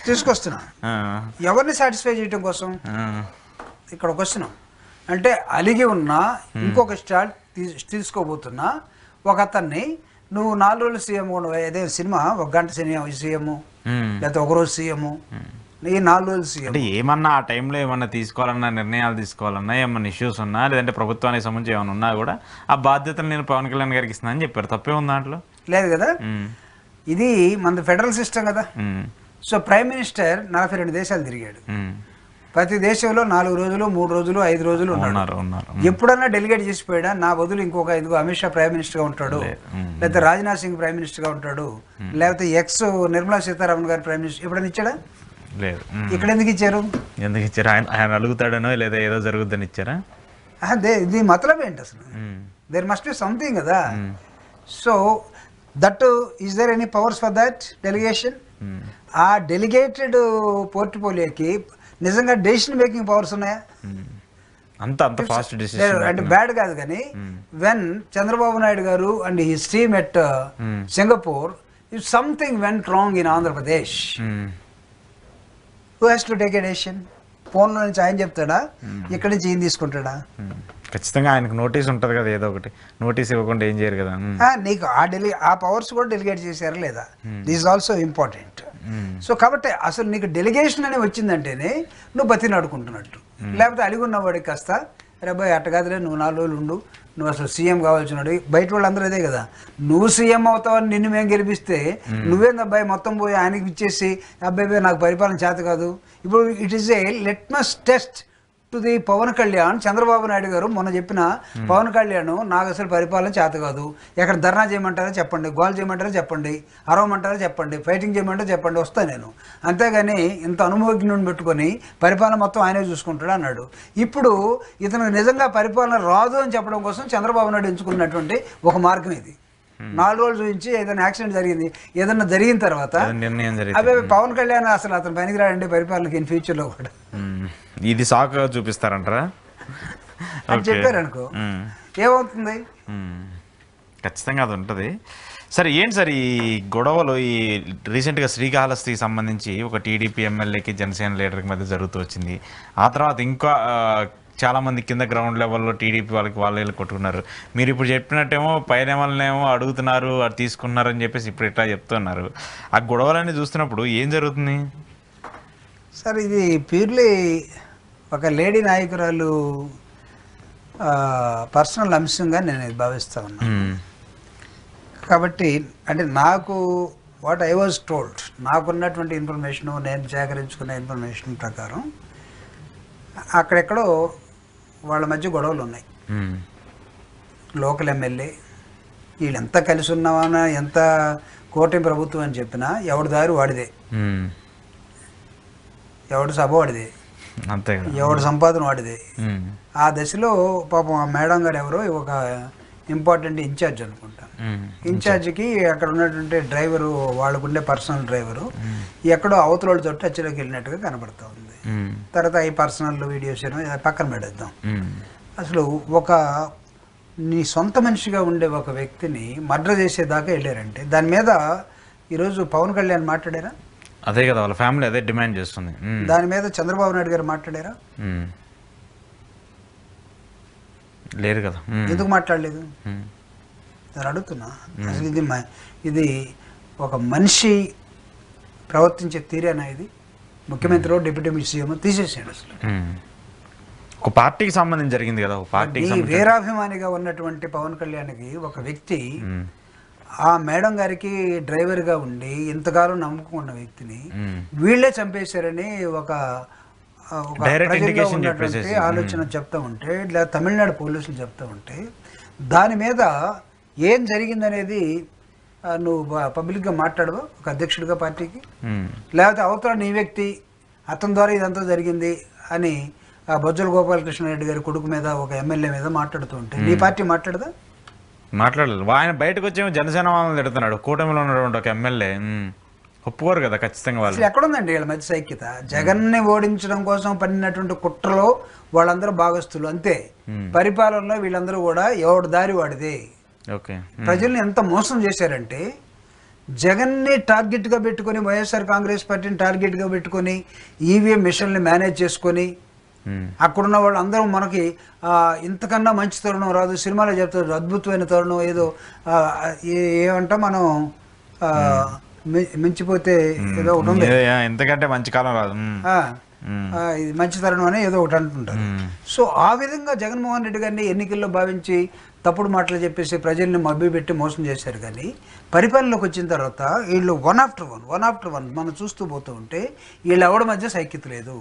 తీసుకొస్తున్నా. ఎవరిని సాటిస్ఫై చేయటం కోసం ఇక్కడ వస్తున్నాం అంటే అలిగి ఉన్న ఇంకొక స్టార్ట్ తీసుకోబోతున్నా ఒక అతన్ని నువ్వు 4 రోజులు సీఎం ఉండవు. అదే సినిమా 1 గంట సీఎం లేకపోతే 1 రోజు సీఎం, నీ 4 రోజులు సీఎం. అంటే ఏమన్నా ఆ టైంలో ఏమన్నా తీసుకోవాలన్నా, నిర్ణయాలు తీసుకోవాలన్నా, ఏమన్నా ఇష్యూస్ ఉన్నా, లేదంటే ప్రభుత్వానికి సంబంధించి ఏమైనా ఉన్నా కూడా ఆ బాధ్యతను నేను పవన్ కళ్యాణ్ గారికి ఇస్తున్నానని చెప్పారు. తప్పే ఉంది దాంట్లో? లేదు కదా. ఇది మన ఫెడరల్ సిస్టమ్ కదా. సో ప్రైమ్ మినిస్టర్ 42 దేశాలు తిరిగాడు. ప్రతి దేశంలో 4 రోజులు, 3 రోజులు, 5 రోజులు ఉన్నారు. ఎప్పుడన్నా డెలిగేట్ చేసిపోయాడా? నా బదులు ఇంకొక అమిత్ షా ప్రైమ్ మినిస్టర్గా ఉంటాడు, లేకపోతే రాజ్నాథ్ సింగ్ ప్రైమ్ మినిస్టర్గా ఉంటాడు, లేకపోతే నిర్మలా సీతారామన్ గారు ప్రైమ్ మినిస్టర్ ఎప్పుడైనా ఇచ్చాడా? లేదు. ఇక్కడ ఎందుకు ఇచ్చారు? ఆయన అడుగుతాడనో లేదా ఏదో జరుగుద్దని ఇచ్చారా? ఇది మతలబ్ ఏంటి అసలు? దేర్ మస్ట్ బి సంథింగ్ కదా. So that is there any powers for that delegation? ఆ డెలిగేటెడ్ పోర్ట్ఫోలియోకి నిజంగా డెసిషన్ మేకింగ్ పవర్స్ ఉన్నాయా? అంత ఫాస్ట్ డెసిషన్ అంటే బ్యాడ్ కాదు, కానీ వెన్ చంద్రబాబు నాయుడు గారు and his team at Singapore, if something went wrong in Andhra Pradesh, who has to take a decision? ఫోన్లో నుంచి ఆయన చెప్తాడా, ఇక్కడి నుంచి ఈయన తీసుకుంటాడా? ఖచ్చితంగా ఆయనకు నోటీస్ ఉంటుంది కదా, ఏదో ఒకటి నోటీస్ ఇవ్వకుండా ఏం చేయరు కదా. నీకు ఆ పవర్స్ కూడా డెలిగేట్ చేశారా లేదా? This also important. సో కాబట్టి అసలు నీకు డెలిగేషన్ అని వచ్చిందంటేనే నువ్వు బతిని అడుకుంటున్నట్టు. లేకపోతే అడిగి ఉన్నవాడికి కాస్త రే అబ్బాయి అట్టగాదులే, నువ్వు 4 రోజులు ఉండు, నువ్వు అసలు సీఎం కావాల్సినాడు. బయట వాళ్ళు అందరూ అదే కదా, నువ్వు సీఎం అవుతావని నిన్ను మేము గెలిపిస్తే నువ్వేంది అబ్బాయి మొత్తం పోయి ఆయనకి ఇచ్చేసి అబ్బాయి నాకు పరిపాలన చేత కాదు. ఇప్పుడు it is a litmus test to the Pawan Kalyan. Chandrababu Naidu గారు మొన్న చెప్పిన పవన్ కళ్యాణ్ నాకు అసలు పరిపాలన చేత కాదు, ఎక్కడ ధర్నా చేయమంటారో చెప్పండి, గోల్ చేయమంటారో చెప్పండి, అరవమంటారో చెప్పండి, ఫైటింగ్ చేయమంటారో చెప్పండి, వస్తాను నేను. అంతేగాని ఇంత అనుభవజ్ఞుని పెట్టుకొని పరిపాలన మొత్తం ఆయనే చూసుకుంటాడు అన్నాడు. ఇప్పుడు ఇతను నిజంగా పరిపాలన రాదు అని చెప్పడం కోసం చంద్రబాబు నాయుడు ఎంచుకున్నటువంటి ఒక మార్గం ఇది. 4 రోజులు చూపించి ఏదైనా యాక్సిడెంట్ జరిగింది, ఏదన్నా జరిగిన తర్వాత అదే పవన్ కళ్యాణ్ అసలు అతను పనికిరాడండి పరిపాలనకి ఇన్ ఫ్యూచర్లో కూడా, ఇది సాకుగా చూపిస్తారంటారా అని చెప్పారు అనుకో, ఏమవుతుంది? ఖచ్చితంగా అది ఉంటుంది. సరే ఏంటి సార్ ఈ గొడవలు, ఈ రీసెంట్గా శ్రీకాళహస్తికి సంబంధించి ఒక టీడీపీ ఎమ్మెల్యేకి జనసేన లీడర్కి మధ్య జరుగుతూ వచ్చింది. ఆ తర్వాత ఇంకా చాలామంది కింద గ్రౌండ్ లెవెల్లో టీడీపీ వాళ్ళు కొట్టుకున్నారు. మీరు ఇప్పుడు చెప్పినట్టేమో పైన వాళ్ళనేమో అడుగుతున్నారు, అది తీసుకున్నారు అని చెప్పేసి ఇప్పుడు ఇట్లా చెప్తున్నారు. ఆ గొడవలన్నీ చూస్తున్నప్పుడు ఏం జరుగుతుంది సార్? ఇది ప్యూర్లీ ఒక లేడీ నాయకురాలు పర్సనల్ అంశంగా నేను ఇది భావిస్తా ఉన్నాను. కాబట్టి అంటే నాకు వాట్ ఐ వాజ్ టోల్డ్, నాకున్నటువంటి ఇన్ఫర్మేషను, నేను సేకరించుకున్న ఇన్ఫర్మేషన్ ప్రకారం అక్కడెక్కడో వాళ్ళ మధ్య గొడవలు ఉన్నాయి. లోకల్ ఎమ్మెల్యే వీళ్ళు ఎంత కలిసి ఉన్నామన్నా, ఎంత కూటమి ప్రభుత్వం అని చెప్పినా ఎవడి దారి వాడిదే, ఎవడు సభ వాడిదే, అంతే, ఎవడు సంపాదన వాడిదే. ఆ దశలో పాపం ఆ మేడం గారు ఎవరో ఒక ఇంపార్టెంట్ ఇన్ఛార్జ్ అనుకుంటా, ఇన్ఛార్జికి అక్కడ ఉన్నటువంటి డ్రైవరు, వాళ్ళకుండే పర్సనల్ డ్రైవరు ఎక్కడో అవతలతో టచ్లోకి వెళ్ళినట్టుగా కనబడతా ఉంది. తర్వాత ఈ పర్సనల్ వీడియోస్ పక్కన పెడేద్దాం. అసలు ఒక నీ సొంత మనిషిగా ఉండే ఒక వ్యక్తిని మర్డర్ చేసేదాకా వెళ్ళారంటే దాని మీద ఈరోజు పవన్ కళ్యాణ్ మాట్లాడారా? అదే కదా వాళ్ళ ఫ్యామిలీ అదే డిమాండ్ చేస్తుంది. దాని మీద చంద్రబాబు నాయుడు గారు మాట్లాడారా? లేరు కదా. ఎందుకు మాట్లాడలేదు? నేను అడుగుతున్నా. అసలు ఇది ఒక మనిషి ప్రవర్తించే తీరేనా? ఇది ముఖ్యమంత్రి డిప్యూటీ సీఎం తీసేసాడు. అసలు ఒక పార్టీకి సంబంధించి జరిగింది కదా. ఒక పార్టీకి వీరాభిమానిగా ఉన్నటువంటి పవన్ కళ్యాణ్కి ఒక వ్యక్తి ఆ మేడం గారికి డ్రైవర్గా ఉండి ఇంతకాలం నమ్ముకున్న వ్యక్తిని వీళ్ళే చంపేశారని ఒక ఆలోచన చెప్తా ఉంటే, ఇట్లా తమిళనాడు పోలీసులు చెప్తా ఉంటే దాని మీద ఏం జరిగిందనేది నువ్వు పబ్లిక్గా మాట్లాడవా ఒక అధ్యక్షుడిగా పార్టీకి? లేకపోతే అవతల నీ వ్యక్తి అతని ద్వారా ఇదంతా జరిగింది అని బొజ్జల గోపాలకృష్ణారెడ్డి గారి కొడుకు మీద ఒక ఎమ్మెల్యే మీద మాట్లాడుతూ ఉంటే నీ పార్టీ మాట్లాడదా? మాట్లాడలేదు. ఆయన బయటకు వచ్చేమో జనసేన వాళ్ళని తిడుతున్నాడు. కూటమిలో ఉన్నటువంటి ఒక ఎమ్మెల్యే ఒప్పుకోరు కదా ఖచ్చితంగా. వాళ్ళు ఎక్కడుందండి వీళ్ళ మధ్య సైక్యత? జగన్ని ఓడించడం కోసం పడినటువంటి కుట్రలో వాళ్ళందరూ భాగస్తులు అంతే. పరిపాలనలో వీళ్ళందరూ కూడా ఎవడు దారి వాడిదే. ప్రజల్ని ఎంత మోసం చేశారంటే జగన్ని టార్గెట్గా పెట్టుకొని, వైఎస్ఆర్ కాంగ్రెస్ పార్టీని టార్గెట్గా పెట్టుకొని ఈవీఎం మిషన్ని మేనేజ్ చేసుకొని అక్కడున్న వాళ్ళు అందరూ మనకి ఇంతకన్నా మంచి తరుణం రాదు. సినిమాలో చెప్తారు అద్భుతమైన తరుణం ఏదో ఏమంటా మనం మించిపోతే ఏదో ఒకటి ఉంది, ఎందుకంటే మంచి కాలం రాదు, ఇది మంచి తరుణం అని ఏదో ఒకటి అంటుంటారు. సో ఆ విధంగా జగన్మోహన్ రెడ్డి గారిని ఎన్నికల్లో భావించి తప్పుడు మాటలు చెప్పేసి ప్రజల్ని మభ్య పెట్టి మోసం చేశారు. కానీ పరిపాలనలోకి వచ్చిన తర్వాత వీళ్ళు వన్ ఆఫ్టర్ వన్ మనం చూస్తూ పోతూ ఉంటే వీళ్ళు ఎవరి మధ్య సైక్యత లేదు.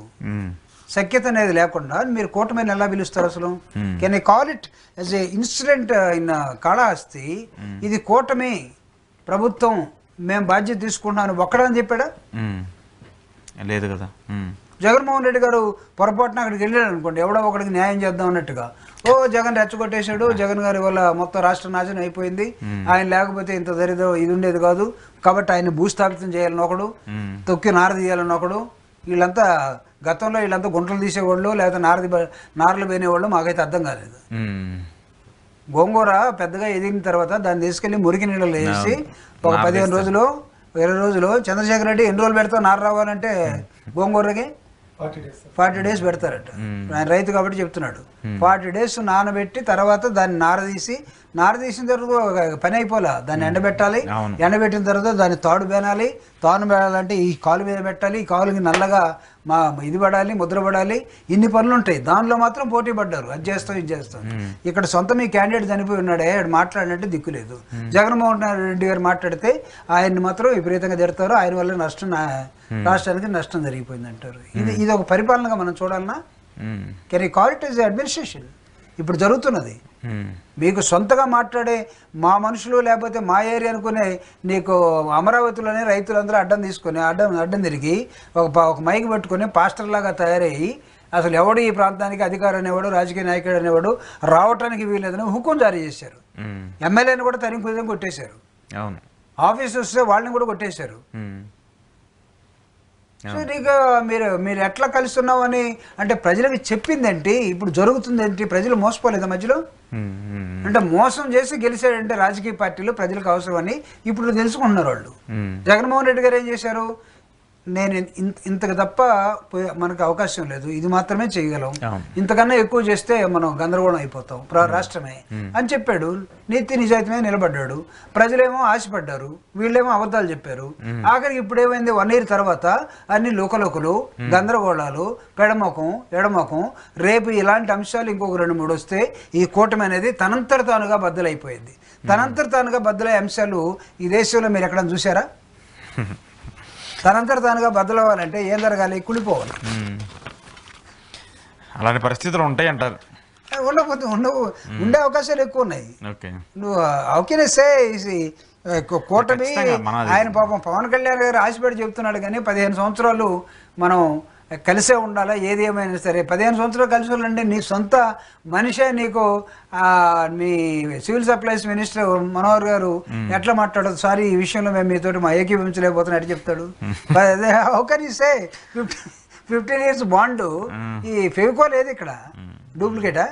సఖ్యత అనేది లేకుండా మీరు కూటమిని ఎలా పిలుస్తారు అసలు? Can I call it as a incident in Kalahasti? ఇది కూటమి ప్రభుత్వం మేము బాధ్యత తీసుకుంటున్నాను ఒక్కడని చెప్పాడా? లేదు కదా. జగన్మోహన్ రెడ్డి గారు పొరపాటున అక్కడికి వెళ్ళాడు అనుకోండి, ఎవడో ఒకడికి న్యాయం చేద్దాం అన్నట్టుగా, ఓ జగన్ రెచ్చగొట్టేశాడు, జగన్ గారి వల్ల మొత్తం రాష్ట్ర నాశనం అయిపోయింది, ఆయన లేకపోతే ఇంత దరిద్రం ఇది ఉండేది కాదు, కాబట్టి ఆయన భూస్థాపితం చేయాలని ఒకడు, తొక్కి నార తీయాలని ఒకడు, వీళ్ళంతా గతంలో వీళ్ళంతా గుంటలు తీసేవాళ్ళు లేకపోతే నారలు పోయినేవాళ్ళు మాకైతే అర్థం కాలేదు. గోంగూర పెద్దగా ఎదిగిన తర్వాత దాన్ని తీసుకెళ్లి మురికి నీళ్ళలో వేసి ఒక 15 రోజులు 20 రోజులు చంద్రశేఖర్ రెడ్డి ఎన్ని రోజులు పెడతావు నార రావాలంటే గోంగూరకి 40 days పెడతారట. ఆయన రైతు కాబట్టి చెప్తున్నాడు. 40 days నానబెట్టి తర్వాత దాన్ని నార తీసిన తర్వాత పని అయిపోలే, దాన్ని ఎండబెట్టాలి, ఎండబెట్టిన తర్వాత దాన్ని తాడు బేనాలి, తాను బేనాలంటే ఈ కాలు మీద పెట్టాలి, ఈ కాలుకి నల్లగా ఇది పడాలి, ముద్ర పడాలి, ఇన్ని పనులు ఉంటాయి. దానిలో మాత్రం పోటీ పడ్డారు, అది చేస్తాం ఇది చేస్తాం. ఇక్కడ సొంత మీ క్యాండిడేట్ చనిపోయి ఉన్నాడే మాట్లాడినట్టు దిక్కులేదు. జగన్మోహన్ రెడ్డి గారు మాట్లాడితే ఆయన్ని మాత్రం విపరీతంగా తిడతారు, ఆయన వల్ల నష్టం రాష్ట్రానికి నష్టం జరిగిపోయింది అంటారు. ఇది ఒక పరిపాలనగా మనం చూడాలన్నా? Can you call it as administration? ఇప్పుడు జరుగుతున్నది. మీకు సొంతగా మాట్లాడే మా మనుషులు లేకపోతే మా ఏరియా అనుకునే నీకు అమరావతిలోనే రైతులందరూ అడ్డం తిరిగి ఒక మైక్ పెట్టుకుని పాస్టర్ లాగా తయారయ్యి అసలు ఎవడు ఈ ప్రాంతానికి అధికారం అనేవాడు, రాజకీయ నాయకుడు అనేవాడు రావటానికి వీలేదని హుకుం జారీ చేశారు. ఎమ్మెల్యేని కూడా తరిగి కొట్టేశారు, ఆఫీసర్స్ వాళ్ళని కూడా కొట్టేశారు. సో నీకు మీరు ఎట్లా కలుస్తున్నావు అని అంటే ప్రజలకు చెప్పిందేంటి, ఇప్పుడు జరుగుతుందేంటి? ప్రజలు మోసపోలేదా మధ్యలో? అంటే మోసం చేసి గెలిచాడంటే రాజకీయ పార్టీలు ప్రజలకు అవసరం అని ఇప్పుడు తెలుసుకుంటున్నారు వాళ్ళు. జగన్మోహన్ రెడ్డి గారు ఏం చేశారు? నేను ఇంతకు తప్ప మనకు అవకాశం లేదు, ఇది మాత్రమే చేయగలం, ఇంతకన్నా ఎక్కువ చేస్తే మనం గందరగోళం అయిపోతాం రాష్ట్రమే అని చెప్పాడు. నీతి నిజాయితీమే నిలబడ్డాడు. ప్రజలేమో ఆశపడ్డారు, వీళ్ళేమో అబద్ధాలు చెప్పారు. ఆఖరికి ఇప్పుడు ఏమైంది? 1 year తర్వాత అన్ని లోకలోకులు, గందరగోళాలు, పెడమొఖం ఎడమొఖం, రేపు ఇలాంటి అంశాలు ఇంకొక 2-3 వస్తే ఈ కూటమి అనేది తనంతట తానుగా బద్దలైపోయింది. తనంతట తానుగా బద్దలయ్యే అంశాలు ఈ దేశంలో మీరు ఎక్కడ చూసారా? తనంతట తానుగా బద్దలవ్వాలంటే ఏం జరగాలి? కులిపోవాలి. అలాంటి పరిస్థితులు ఉంటాయి అంటారు. ఉండకపోతే ఉండే అవకాశాలు ఎక్కువ ఉన్నాయి. నువ్వు ఓకేనేసే కూటమి ఆయన పాపం పవన్ కళ్యాణ్ గారు ఆశపడి చెప్తున్నాడు కానీ 15 సంవత్సరాలు మనం కలిసే ఉండాలా, ఏది ఏమైనా సరే 15 సంవత్సరాలు కలిసి ఉండండి. నీ సొంత మనిషే నీకు మీ సివిల్ సప్లైస్ మినిస్టర్ మనోహర్ గారు ఎట్లా మాట్లాడదు, సారీ ఈ విషయంలో మేము మీతో ఏకీభవించలేకపోతున్నా ఎట్లా చెప్తాడు? అదే how can you say 15 years bond ఈ ఫెవికోల్ ఏది ఇక్కడ డూప్లికేటా?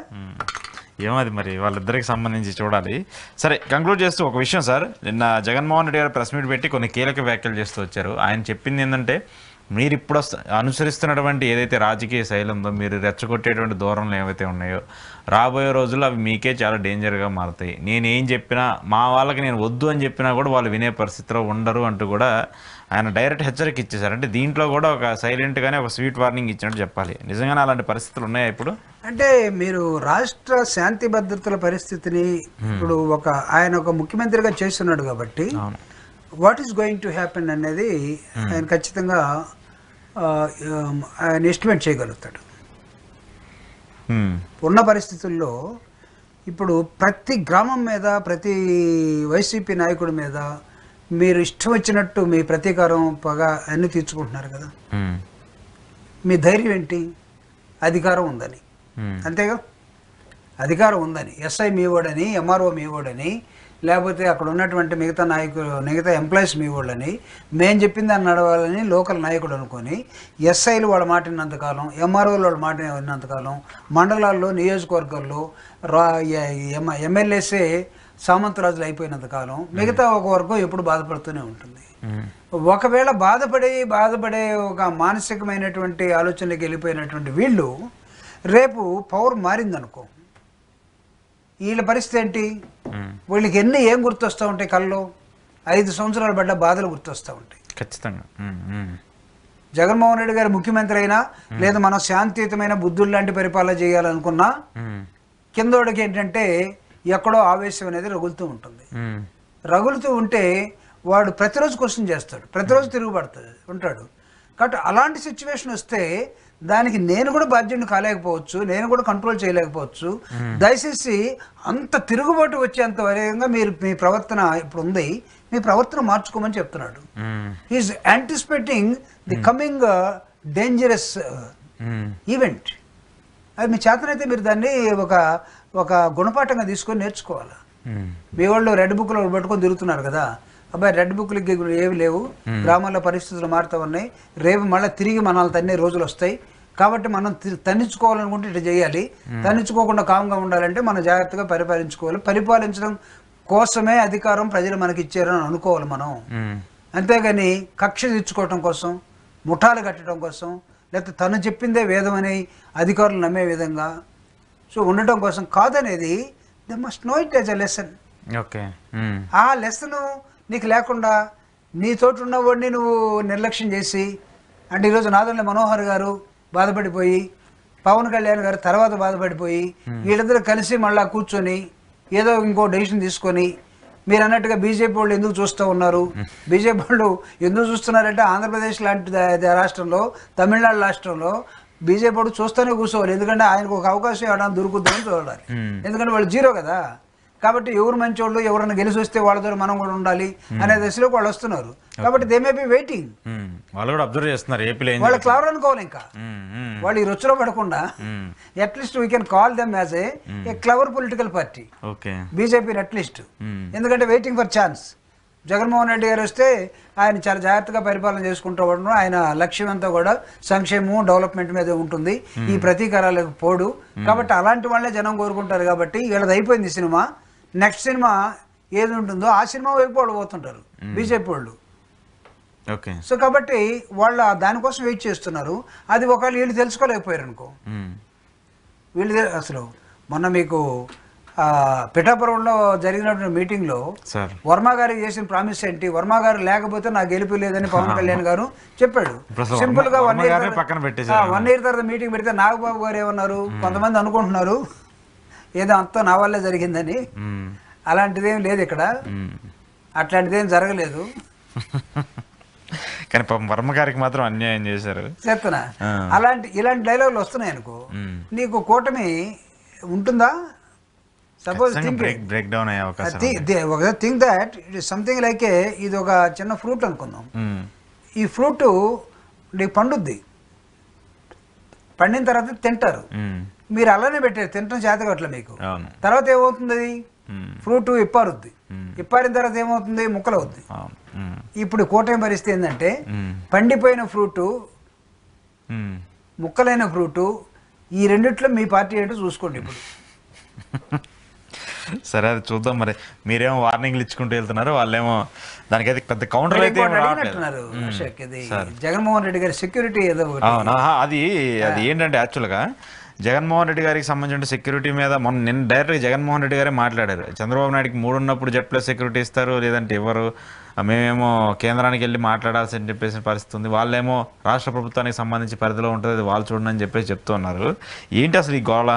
ఏమో అది మరి వాళ్ళిద్దరికి సంబంధించి చూడాలి. సరే, కంక్లూడ్ చేస్తూ ఒక విషయం సార్, నిన్న జగన్మోహన్ రెడ్డి గారు ప్రెస్ మీట్ పెట్టి కొన్ని కీలక వ్యాఖ్యలు చేస్తూ వచ్చారు. ఆయన చెప్పింది ఏంటంటే, మీరు ఇప్పుడు అనుసరిస్తున్నటువంటి ఏదైతే రాజకీయ శైలి ఉందో, మీరు రెచ్చగొట్టేటువంటి ధోరణులు ఏవైతే ఉన్నాయో, రాబోయే రోజుల్లో అవి మీకే చాలా డేంజర్గా మారుతాయి. నేనేం చెప్పినా, మా వాళ్ళకి నేను వద్దు అని చెప్పినా కూడా వాళ్ళు వినే పరిస్థితిలో ఉండరు అంటూ కూడా ఆయన డైరెక్ట్ హెచ్చరిక ఇచ్చేశారు. అంటే దీంట్లో కూడా ఒక సైలెంట్గానే ఒక స్వీట్ వార్నింగ్ ఇచ్చినట్టు చెప్పాలి. నిజంగానే అలాంటి పరిస్థితులు ఉన్నాయా ఇప్పుడు? అంటే మీరు రాష్ట్ర శాంతి భద్రతల పరిస్థితిని ఇప్పుడు ఆయన ఒక ముఖ్యమంత్రిగా చేస్తున్నాడు కాబట్టి what is going to happen అనేది ఆయన ఖచ్చితంగా ఆయన ఎస్టిమేట్ చేయగలుగుతాడు. ఉన్న పరిస్థితుల్లో ఇప్పుడు ప్రతి గ్రామం మీద, ప్రతి వైసీపీ నాయకుడి మీద మీరు ఇష్టం వచ్చినట్టు మీ ప్రతీకారం పగ అన్ని తీర్చుకుంటున్నారు కదా. మీ ధైర్యం ఏంటి? అధికారం ఉందని, అంతేగా, అధికారం ఉందని. ఎస్ఐ మీ ఓడని, ఎంఆర్ఓ మీ ఓడని, లేకపోతే అక్కడ ఉన్నటువంటి మిగతా ఎంప్లాయీస్ మీ వాళ్ళని, మేము చెప్పింది దాన్ని నడవాలని లోకల్ నాయకుడు అనుకొని ఎస్ఐలు వాళ్ళ మాట విన్నంతకాలం, ఎంఆర్ఓలు వాళ్ళ మాట విన్నంతకాలం, మండలాల్లో, నియోజకవర్గాల్లో ఎమ్మెల్యేసే సామంతరాజులు అయిపోయినంత కాలం మిగతా ఒక వర్గం ఎప్పుడు బాధపడుతూనే ఉంటుంది. ఒకవేళ బాధపడే ఒక మానసికమైనటువంటి ఆలోచనకి వెళ్ళిపోయినటువంటి వీళ్ళు రేపు పవర్ మారిందనుకో, వీళ్ళ పరిస్థితి ఏంటి? వీళ్ళకి ఏం గుర్తొస్తూ ఉంటాయి? కల్లో 5 సంవత్సరాలు పడ్డ బాధలు గుర్తొస్తూ ఉంటాయి ఖచ్చితంగా. జగన్మోహన్ రెడ్డి గారు ముఖ్యమంత్రి అయినా, లేదా మనం శాంతియుతమైన బుద్ధుడు లాంటి పరిపాలన చేయాలనుకున్నా, కిందోడికి ఏంటంటే ఎక్కడో ఆవేశం అనేది రగులుతూ ఉంటుంది. రగులుతూ ఉంటే వాడు ప్రతిరోజు క్వశ్చన్ చేస్తాడు, ప్రతిరోజు తిరుగుబడతాడు ఉంటాడు. కాబట్టి అలాంటి సిచ్యువేషన్ వస్తే దానికి నేను కూడా బాధ్యుడిని కాలేకపోవచ్చు, నేను కూడా కంట్రోల్ చేయలేకపోవచ్చు. దయచేసి అంత తిరుగుబాటు వచ్చేంత వరంగా మీ ప్రవర్తన ఇప్పుడు ఉంది, మీ ప్రవర్తన మార్చుకోమని చెప్తున్నాడు. Is anticipating the coming dangerous event. అది మీ చేతనైతే మీరు దాన్ని ఒక గుణపాఠంగా తీసుకొని నేర్చుకోవాలి. మీ వాళ్ళు రెడ్ బుక్లో పట్టుకొని తిరుగుతున్నారు కదా, అబ్బాయి రెడ్ బుక్లకి ఏవి లేవు, గ్రామాల్లో పరిస్థితులు మారుతూ ఉన్నాయి, రేపు మళ్ళీ తిరిగి మనల్ని తన్నే రోజులు వస్తాయి. కాబట్టి మనం తన్నించుకోవాలనుకుంటే ఇట్లా చేయాలి, తన్నించుకోకుండా కామ్గా ఉండాలంటే మనం జాగ్రత్తగా పరిపాలించుకోవాలి. పరిపాలించడం కోసమే అధికారం ప్రజలు మనకి ఇచ్చారని అనుకోవాలి మనం. అంతేగాని కక్ష తీర్చుకోవటం కోసం, ముఠాలు కట్టడం కోసం, లేకపోతే తను చెప్పిందే వేదం అని అధికారులు నమ్మే విధంగా ఉండటం కోసం కాదనేది they must know it as a lesson. ఆ లెసన్ నీకు లేకుండా నీతోటి ఉన్నవాడిని నువ్వు నిర్లక్ష్యం చేసి, అంటే ఈరోజు నాదెండ్ల మనోహర్ గారు బాధపడిపోయి, పవన్ కళ్యాణ్ గారు తర్వాత బాధపడిపోయి, వీళ్ళిద్దరూ కలిసి మళ్ళీ కూర్చొని ఏదో ఇంకో డెసిషన్ తీసుకొని, మీరు అన్నట్టుగా బీజేపీ వాళ్ళు ఎందుకు చూస్తూ ఉన్నారు, బీజేపీ వాళ్ళు ఎందుకు చూస్తున్నారంటే ఆంధ్రప్రదేశ్ లాంటి రాష్ట్రంలో, తమిళనాడు రాష్ట్రంలో బీజేపీ వాడు చూస్తూనే కూర్చోవాలి. ఎందుకంటే ఆయనకు ఒక అవకాశం ఇవ్వడానికి దొరుకుతుందని చూడాలి. ఎందుకంటే వాళ్ళు జీరో కదా. కాబట్టి ఎవరు మంచి వాళ్ళు, ఎవరైనా గెలిచి వస్తే వాళ్ళతో మనం కూడా ఉండాలి అనే దశలోకి వాళ్ళు వస్తున్నారు. కాబట్టి దే మే బి వెయిటింగ్. వాళ్ళు కూడా అబ్జర్వ్ చేస్తున్నారు. వాళ్ళు క్లవర్ అనుకోవాలి. ఇంకా వాళ్ళు ఈ రుచిలో పడకుండా at least we can call them as a clever political party బీజేపీని అట్లీస్ట్. ఎందుకంటే waiting for chance. Jaganmohan Reddy గారు వస్తే ఆయన చాలా జాగ్రత్తగా పరిపాలన చేసుకుంటూ ఉండడం, ఆయన లక్ష్యం అంతా కూడా సంక్షేమం, డెవలప్మెంట్ మీదే ఉంటుంది, ఈ ప్రతీకారాలకు పోడు. కాబట్టి అలాంటి వాళ్ళే జనం కోరుకుంటారు. కాబట్టి వీళ్ళది అయిపోయింది సినిమా, నెక్స్ట్ సినిమా ఏది ఉంటుందో ఆ సినిమా వైపు వాళ్ళు పోతుంటారు బీజేపీ వాళ్ళు. సో కాబట్టి వాళ్ళు దానికోసం వెయిట్ చేస్తున్నారు. అది ఒకవేళ వీళ్ళు తెలుసుకోలేకపోయారు అనుకో, వీళ్ళు అసలు మొన్న మీకు పిఠాపురంలో జరిగినటువంటి మీటింగ్లో వర్మ గారికి చేసిన ప్రామిస్ ఏంటి? వర్మ గారు లేకపోతే నాకు గెలుపు లేదని పవన్ కళ్యాణ్ గారు చెప్పాడు. సింపుల్ గా 1 ఇయర్ తర్వాత మీటింగ్ పెడితే నాగబాబు గారు ఏమన్నారు, కొంతమంది అనుకుంటున్నారు ఏదో అంతా నా వల్లే జరిగిందని. అలాంటిదేం లేదు ఇక్కడ, అట్లాంటిదేం జరగలేదు. కానీ వర్మ గారికి మాత్రం అన్యాయం చేశారు చెప్తున్నా. ఇలాంటి డైలాగులు వస్తున్నాయి అనుకో, నీకు కూటమి ఉంటుందా? Suppose think that it is something like ఇది ఒక చిన్న ఫ్రూట్ అనుకుందాం. ఈ ఫ్రూట్ నీకు పండుద్ది, పండిన తర్వాత తింటారు. మీరు అలానే పెట్టారు, తింటాం చేతగా అట్లా మీకు. తర్వాత ఏమవుతుంది? ఫ్రూట్ ఇప్పారుద్ది, ఇప్పారిన తర్వాత ఏమవుతుంది? ముక్కలు అవుద్ది. ఇప్పుడు కూటమి పరిస్థితి ఏంటంటే పండిపోయిన ఫ్రూటు, ముక్కలైన ఫ్రూటు, ఈ రెండిట్లో మీ పార్టీ ఏంటో చూసుకోండి. ఇప్పుడు సరే అది చూద్దాం. మరి మీరేమో వార్నింగ్లు ఇచ్చుకుంటూ వెళ్తున్నారు, వాళ్ళేమో దానికైతే పెద్ద కౌంటర్ అయితే ఏమీ రావట్లేదు. అశోక్, ఇది జగన్మోహన్ రెడ్డి గారి సెక్యూరిటీ ఏదో ఒకటి. అవునా, అది ఏంటంటే యాక్చువల్గా జగన్మోహన్ రెడ్డి గారికి సంబంధించిన సెక్యూరిటీ మీద నిన్న డైరెక్ట్గా జగన్మోహన్ రెడ్డి గారే మాట్లాడారు. చంద్రబాబు నాయుడుకి 3 ఉన్నప్పుడు జెడ్+ సెక్యూరిటీ ఇస్తారు, లేదంటే ఇవ్వరు, మేమేమో కేంద్రానికి వెళ్ళి మాట్లాడాల్సి అని చెప్పేసిన పరిస్థితి ఉంది, వాళ్ళేమో రాష్ట్ర ప్రభుత్వానికి సంబంధించి పరిధిలో ఉంటుంది, అది వాళ్ళు చూడండి అని చెప్పేసి చెప్తున్నారు. ఏంటి అసలు ఈ గోళ?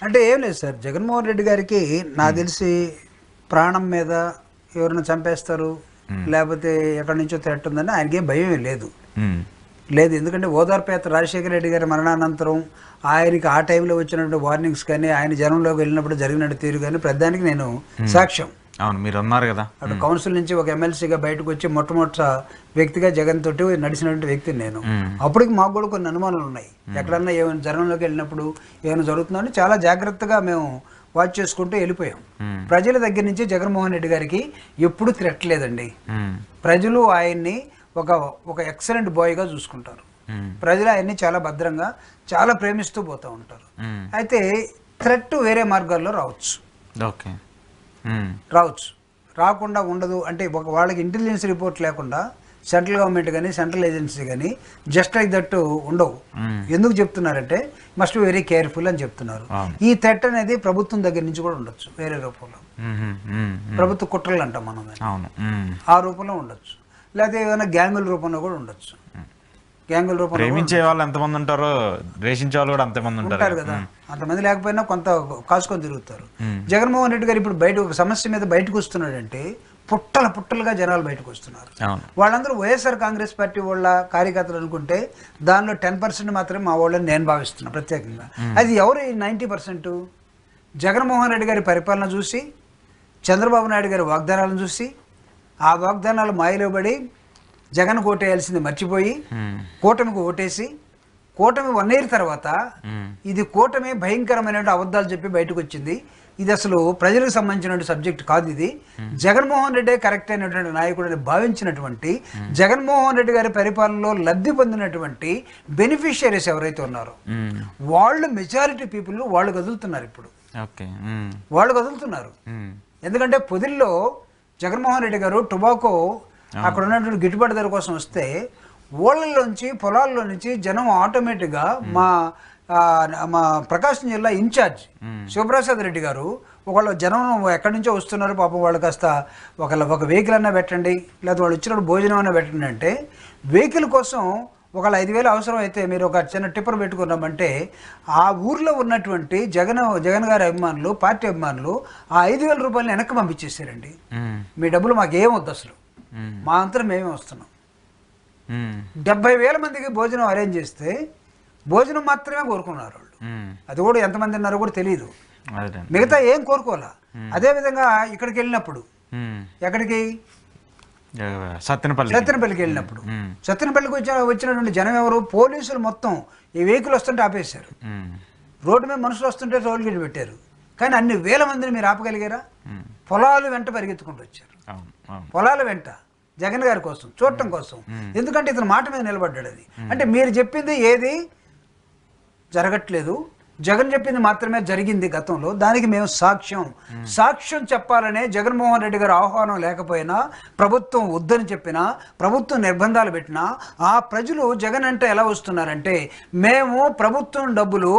అంటే ఏం లేదు సార్, జగన్మోహన్ రెడ్డి గారికి నాకు తెలిసి ప్రాణం మీద ఎవరైనా చంపేస్తారు లేకపోతే ఎక్కడి నుంచో థ్రెట్ ఉందని ఆయనకేం భయం లేదు. ఎందుకంటే ఓదార్పేత రాజశేఖర రెడ్డి గారి మరణానంతరం ఆయనకి ఆ టైంలో వచ్చినటువంటి వార్నింగ్స్ కానీ ఆయన జనంలోకి వెళ్ళినప్పుడు జరిగినట్టు తీరు కానీ ప్రధానికి నేను సాక్ష్యం. అవును, మీరు అన్నారు కదా, అటు కౌన్సిల్ నుంచి ఒక ఎమ్మెల్సీగా బయటకు వచ్చి మొట్టమొదటి వ్యక్తిగా జగన్ తోటి నడిచినటువంటి వ్యక్తిని నేను. అప్పటికి మాకు కూడా కొన్ని అనుమానాలు ఉన్నాయి, ఎక్కడన్నా ఏమైనా జనంలోకి వెళ్ళినప్పుడు ఏమైనా జరుగుతుందని చాలా జాగ్రత్తగా మేము వాచ్ చేసుకుంటూ వెళ్ళిపోయాం. ప్రజల దగ్గర నుంచి జగన్మోహన్ రెడ్డి గారికి ఎప్పుడు థ్రెట్ లేదండి. ప్రజలు ఆయన్ని ఒక ఎక్సలెంట్ బాయ్గా చూసుకుంటారు. ప్రజలు ఆయన్ని చాలా భద్రంగా చాలా ప్రేమిస్తూ పోతూ ఉంటారు. అయితే థ్రెట్ వేరే మార్గాల్లో రావచ్చు, రాకుండా ఉండదు. అంటే వాళ్ళకి ఇంటెలిజెన్స్ రిపోర్ట్ లేకుండా సెంట్రల్ గవర్నమెంట్ కానీ సెంట్రల్ ఏజెన్సీ కానీ జస్ట్ లైక్ దట్ ఉండవు. ఎందుకు చెప్తున్నారంటే మస్ట్ బి వెరీ కేర్ఫుల్ అని చెప్తున్నారు. ఈ థ్రెట్ అనేది ప్రభుత్వం దగ్గర నుంచి కూడా ఉండొచ్చు, వేరే రూపంలో, ప్రభుత్వ కుట్రలు అంటాం మనం, ఆ రూపంలో ఉండొచ్చు, లేకపోతే ఏదైనా గ్యాంగుల రూపంలో కూడా ఉండొచ్చు. గ్యాంగుల రూపంలో ప్రేమించే వాళ్ళు ఎంతమంది ఉంటారో ద్వేషించే వాళ్ళు కూడా అంతమంది ఉంటారు కదా. అంతమంది లేకపోయినా కొంత కాసుకొని తిరుగుతారు. జగన్మోహన్ రెడ్డి గారు ఇప్పుడు బయట ఒక సమస్య మీద బయటకు వస్తున్నాడంటే పుట్టలుగా జనాలు బయటకు వస్తున్నారు. వాళ్ళందరూ వైఎస్ఆర్ కాంగ్రెస్ పార్టీ వాళ్ళ కార్యకర్తలు అనుకుంటే దానిలో 10% మాత్రమే మా వాళ్ళని నేను భావిస్తున్నాను ప్రత్యేకంగా. అది ఎవరు 90%? జగన్మోహన్ రెడ్డి గారి పరిపాలన చూసి, చంద్రబాబు నాయుడు గారి వాగ్దానాలను చూసి, ఆ వాగ్దానాలు మాయలో పడి జగన్ ఓటేయాల్సింది మర్చిపోయి కూటమికి ఓటేసి, కూటమి 1 year తర్వాత ఇది కూటమి భయంకరమైన అబద్ధాలు చెప్పి బయటకు వచ్చింది. ఇది అసలు ప్రజలకు సంబంధించిన సబ్జెక్ట్ కాదు, ఇది జగన్మోహన్ రెడ్డి కరెక్ట్ అయినటువంటి నాయకుడిని భావించినటువంటి, జగన్మోహన్ రెడ్డి గారి పరిపాలనలో లబ్ధి పొందినటువంటి బెనిఫిషియరీస్ ఎవరైతే ఉన్నారో వాళ్ళు మెజారిటీ పీపుల్ వాళ్ళు కదులుతున్నారు. ఇప్పుడు వాళ్ళు కదులుతున్నారు. ఎందుకంటే పొదిల్లో జగన్మోహన్ రెడ్డి గారు టొబాకో అక్కడ ఉన్నటువంటి గిట్టుబాటు ధర కోసం వస్తే ఊళ్ళలోంచి పొలాల్లో నుంచి జనం ఆటోమేటిక్గా మా ప్రకాశం జిల్లా ఇన్ఛార్జ్ శివప్రసాద్ రెడ్డి గారు ఒకళ్ళు జనం ఎక్కడి నుంచో వస్తున్నారు పాపం, వాళ్ళు కాస్త ఒక వెహికల్ అన్నా పెట్టండి, లేకపోతే వాళ్ళు వచ్చినప్పుడు భోజనం అన్నా పెట్టండి అంటే, వెహికల్ కోసం ఒకళ్ళు 5,000 అవసరం అయితే మీరు ఒక చిన్న టిప్పర్ పెట్టుకున్నామంటే ఆ ఊర్లో ఉన్నటువంటి జగన్ గారి అభిమానులు, పార్టీ అభిమానులు ఆ 5,000 రూపాయలు వెనక్కి పంపించేసారండి. మీ డబ్బులు మాకు ఏమొద్దు అసలు, మా అంతరం మేమే వస్తున్నాం. 70,000 మందికి భోజనం అరేంజ్ చేస్తే భోజనం మాత్రమే కోరుకున్నారు వాళ్ళు. అది కూడా ఎంతమంది ఉన్నారో కూడా తెలియదు, మిగతా ఏం కోరుకోవాలా. అదేవిధంగా ఇక్కడికి వెళ్ళినప్పుడు, ఎక్కడికి సత్తెనపల్లికి వెళ్ళినప్పుడు, సత్తెనపల్లికి వచ్చినటువంటి జనం ఎవరు? పోలీసులు మొత్తం ఈ వెహికల్ వస్తుంటే ఆపేశారు. రోడ్డు మీద మనుషులు వస్తుంటే టోల్ గేట్ పెట్టారు. కానీ అన్ని వేల మందిని మీరు ఆపగలిగారా? పొలాలు వెంట పరిగెత్తుకుంటూ వచ్చారు, పొలాల వెంట జగన్ గారి కోసం, చూడటం కోసం. ఎందుకంటే ఇతను మాట మీద నిలబడ్డాడు. అది అంటే మీరు చెప్పింది ఏది జరగట్లేదు, జగన్ చెప్పింది మాత్రమే జరిగింది గతంలో, దానికి మేము సాక్ష్యం చెప్పాలనే జగన్మోహన్ రెడ్డి గారు ఆహ్వానం లేకపోయినా, ప్రభుత్వం వద్దని చెప్పినా, ప్రభుత్వం నిర్బంధాలు పెట్టినా ఆ ప్రజలు జగన్ అంటే ఎలా వస్తున్నారంటే, మేము ప్రభుత్వం డబ్బులు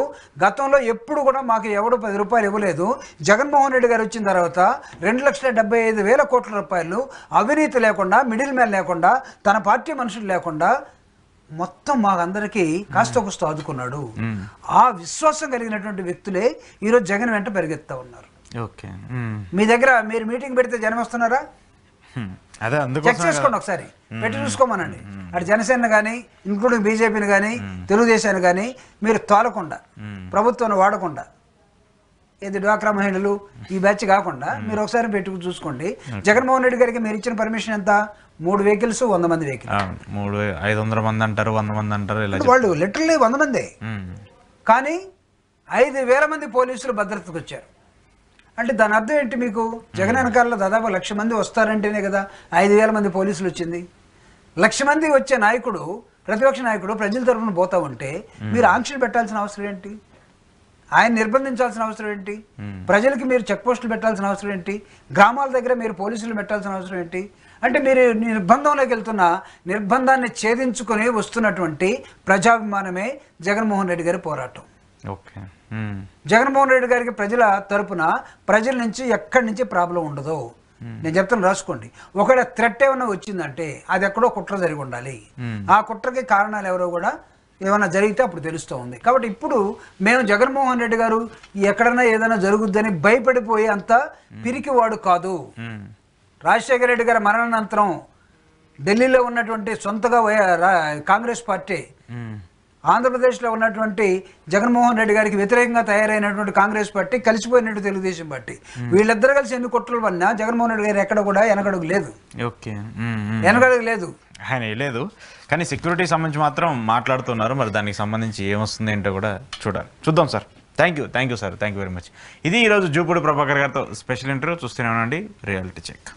గతంలో ఎప్పుడు కూడా మాకు ఎవడు 10 రూపాయలు ఇవ్వలేదు, జగన్మోహన్ రెడ్డి గారు వచ్చిన తర్వాత 2,75,000 కోట్ల రూపాయలు అవినీతి లేకుండా, మిడిల్ మ్యాన్ లేకుండా, తన పార్టీ మనుషులు లేకుండా మొత్తం మాకందరికీ కాస్త కోస్త ఆదుకున్నాడు. ఆ విశ్వాసం కలిగినటువంటి వ్యక్తులే ఈరోజు జగన్ వెంట పరిగెత్తా ఉన్నారు. మీ దగ్గర మీరు మీటింగ్ పెడితే జనం వస్తున్నారా? చెక్ చేసుకోండి ఒకసారి, పెట్టి చూసుకోమనండి. అటు జనసేన కానీ, ఇంక్లూడింగ్ బీజేపీని కానీ, తెలుగుదేశాన్ని కానీ మీరు తోలకుండా, ప్రభుత్వాన్ని వాడకుండా, ఏది డ్వాక్రా మహిళలు ఈ బ్యాచ్ కాకుండా మీరు ఒకసారి పెట్టుకు చూసుకోండి. జగన్మోహన్ రెడ్డి గారికి మీరు ఇచ్చిన పర్మిషన్ ఎంత? 3 వెహికల్స్, 100 మంది వెహికల్. 500 మంది అంటారు, 100 మంది అంటారు, వాళ్ళు లిటరల్లీ 100 మందే. కానీ 5,000 మంది పోలీసులు భద్రతకు వచ్చారు. అంటే దాని అర్థం ఏంటి? మీకు జగన్ వెనకాలలో దాదాపు 1,00,000 మంది వస్తారంటేనే కదా 5,000 మంది పోలీసులు వచ్చింది. 1,00,000 మంది వచ్చే నాయకుడు, ప్రతిపక్ష నాయకుడు ప్రజల తరఫున పోతా ఉంటే మీరు ఆంక్షలు పెట్టాల్సిన అవసరం ఏంటి? ఆయన నిర్బంధించాల్సిన అవసరం ఏంటి? ప్రజలకి మీరు చెక్ పోస్టులు పెట్టాల్సిన అవసరం ఏంటి? గ్రామాల దగ్గర మీరు పోలీసులు పెట్టాల్సిన అవసరం ఏంటి? అంటే మీరు నిర్బంధంలోకి వెళ్తున్న నిర్బంధాన్ని ఛేదించుకొని వస్తున్నటువంటి ప్రజాభిమానమే జగన్మోహన్ రెడ్డి గారి పోరాటం. ఓకే, జగన్మోహన్ రెడ్డి గారికి ప్రజల తరపున ప్రజల నుంచి ఎక్కడి నుంచి ప్రాబ్లం ఉండదు. నేను చెప్తాను, రాసుకోండి. ఒకవేళ థ్రెట్ ఏమైనా వచ్చిందంటే అది ఎక్కడో కుట్ర జరిగి ఉండాలి. ఆ కుట్రకి కారణాలు ఎవరో కూడా ఏమైనా జరిగితే అప్పుడు తెలుస్తూ ఉంది. కాబట్టి ఇప్పుడు మేము జగన్మోహన్ రెడ్డి గారు ఎక్కడైనా ఏదైనా జరుగుద్దని భయపడిపోయే అంత పిరికివాడు కాదు. రాజశేఖర రెడ్డి గారి మరణానంతరం ఢిల్లీలో ఉన్నటువంటి సొంతగా కాంగ్రెస్ పార్టీ, ఆంధ్రప్రదేశ్లో ఉన్నటువంటి జగన్మోహన్ రెడ్డి గారికి వ్యతిరేకంగా తయారైనటువంటి కాంగ్రెస్ పార్టీ, కలిసిపోయినట్టు తెలుగుదేశం పార్టీ, వీళ్ళిద్దరు కలిసి ఎన్ని కుట్రలు పడినా జగన్మోహన్ రెడ్డి గారు ఎక్కడ కూడా వెనకడుగు లేదు. ఓకే, వెనకడుగు లేదు, ఆయన లేదు. కానీ సెక్యూరిటీ సంబంధించి మాత్రం మాట్లాడుతున్నారు. మరి దానికి సంబంధించి ఏమొస్తుంది ఏంటో కూడా చూద్దాం sir. Thank you sir, thank you very much. ఇది ఈరోజు జూపూడి ప్రభాకర్ గారితో స్పెషల్ ఇంటర్వ్యూ. చూస్తూనే ఉండండి రియాలిటీ చెక్.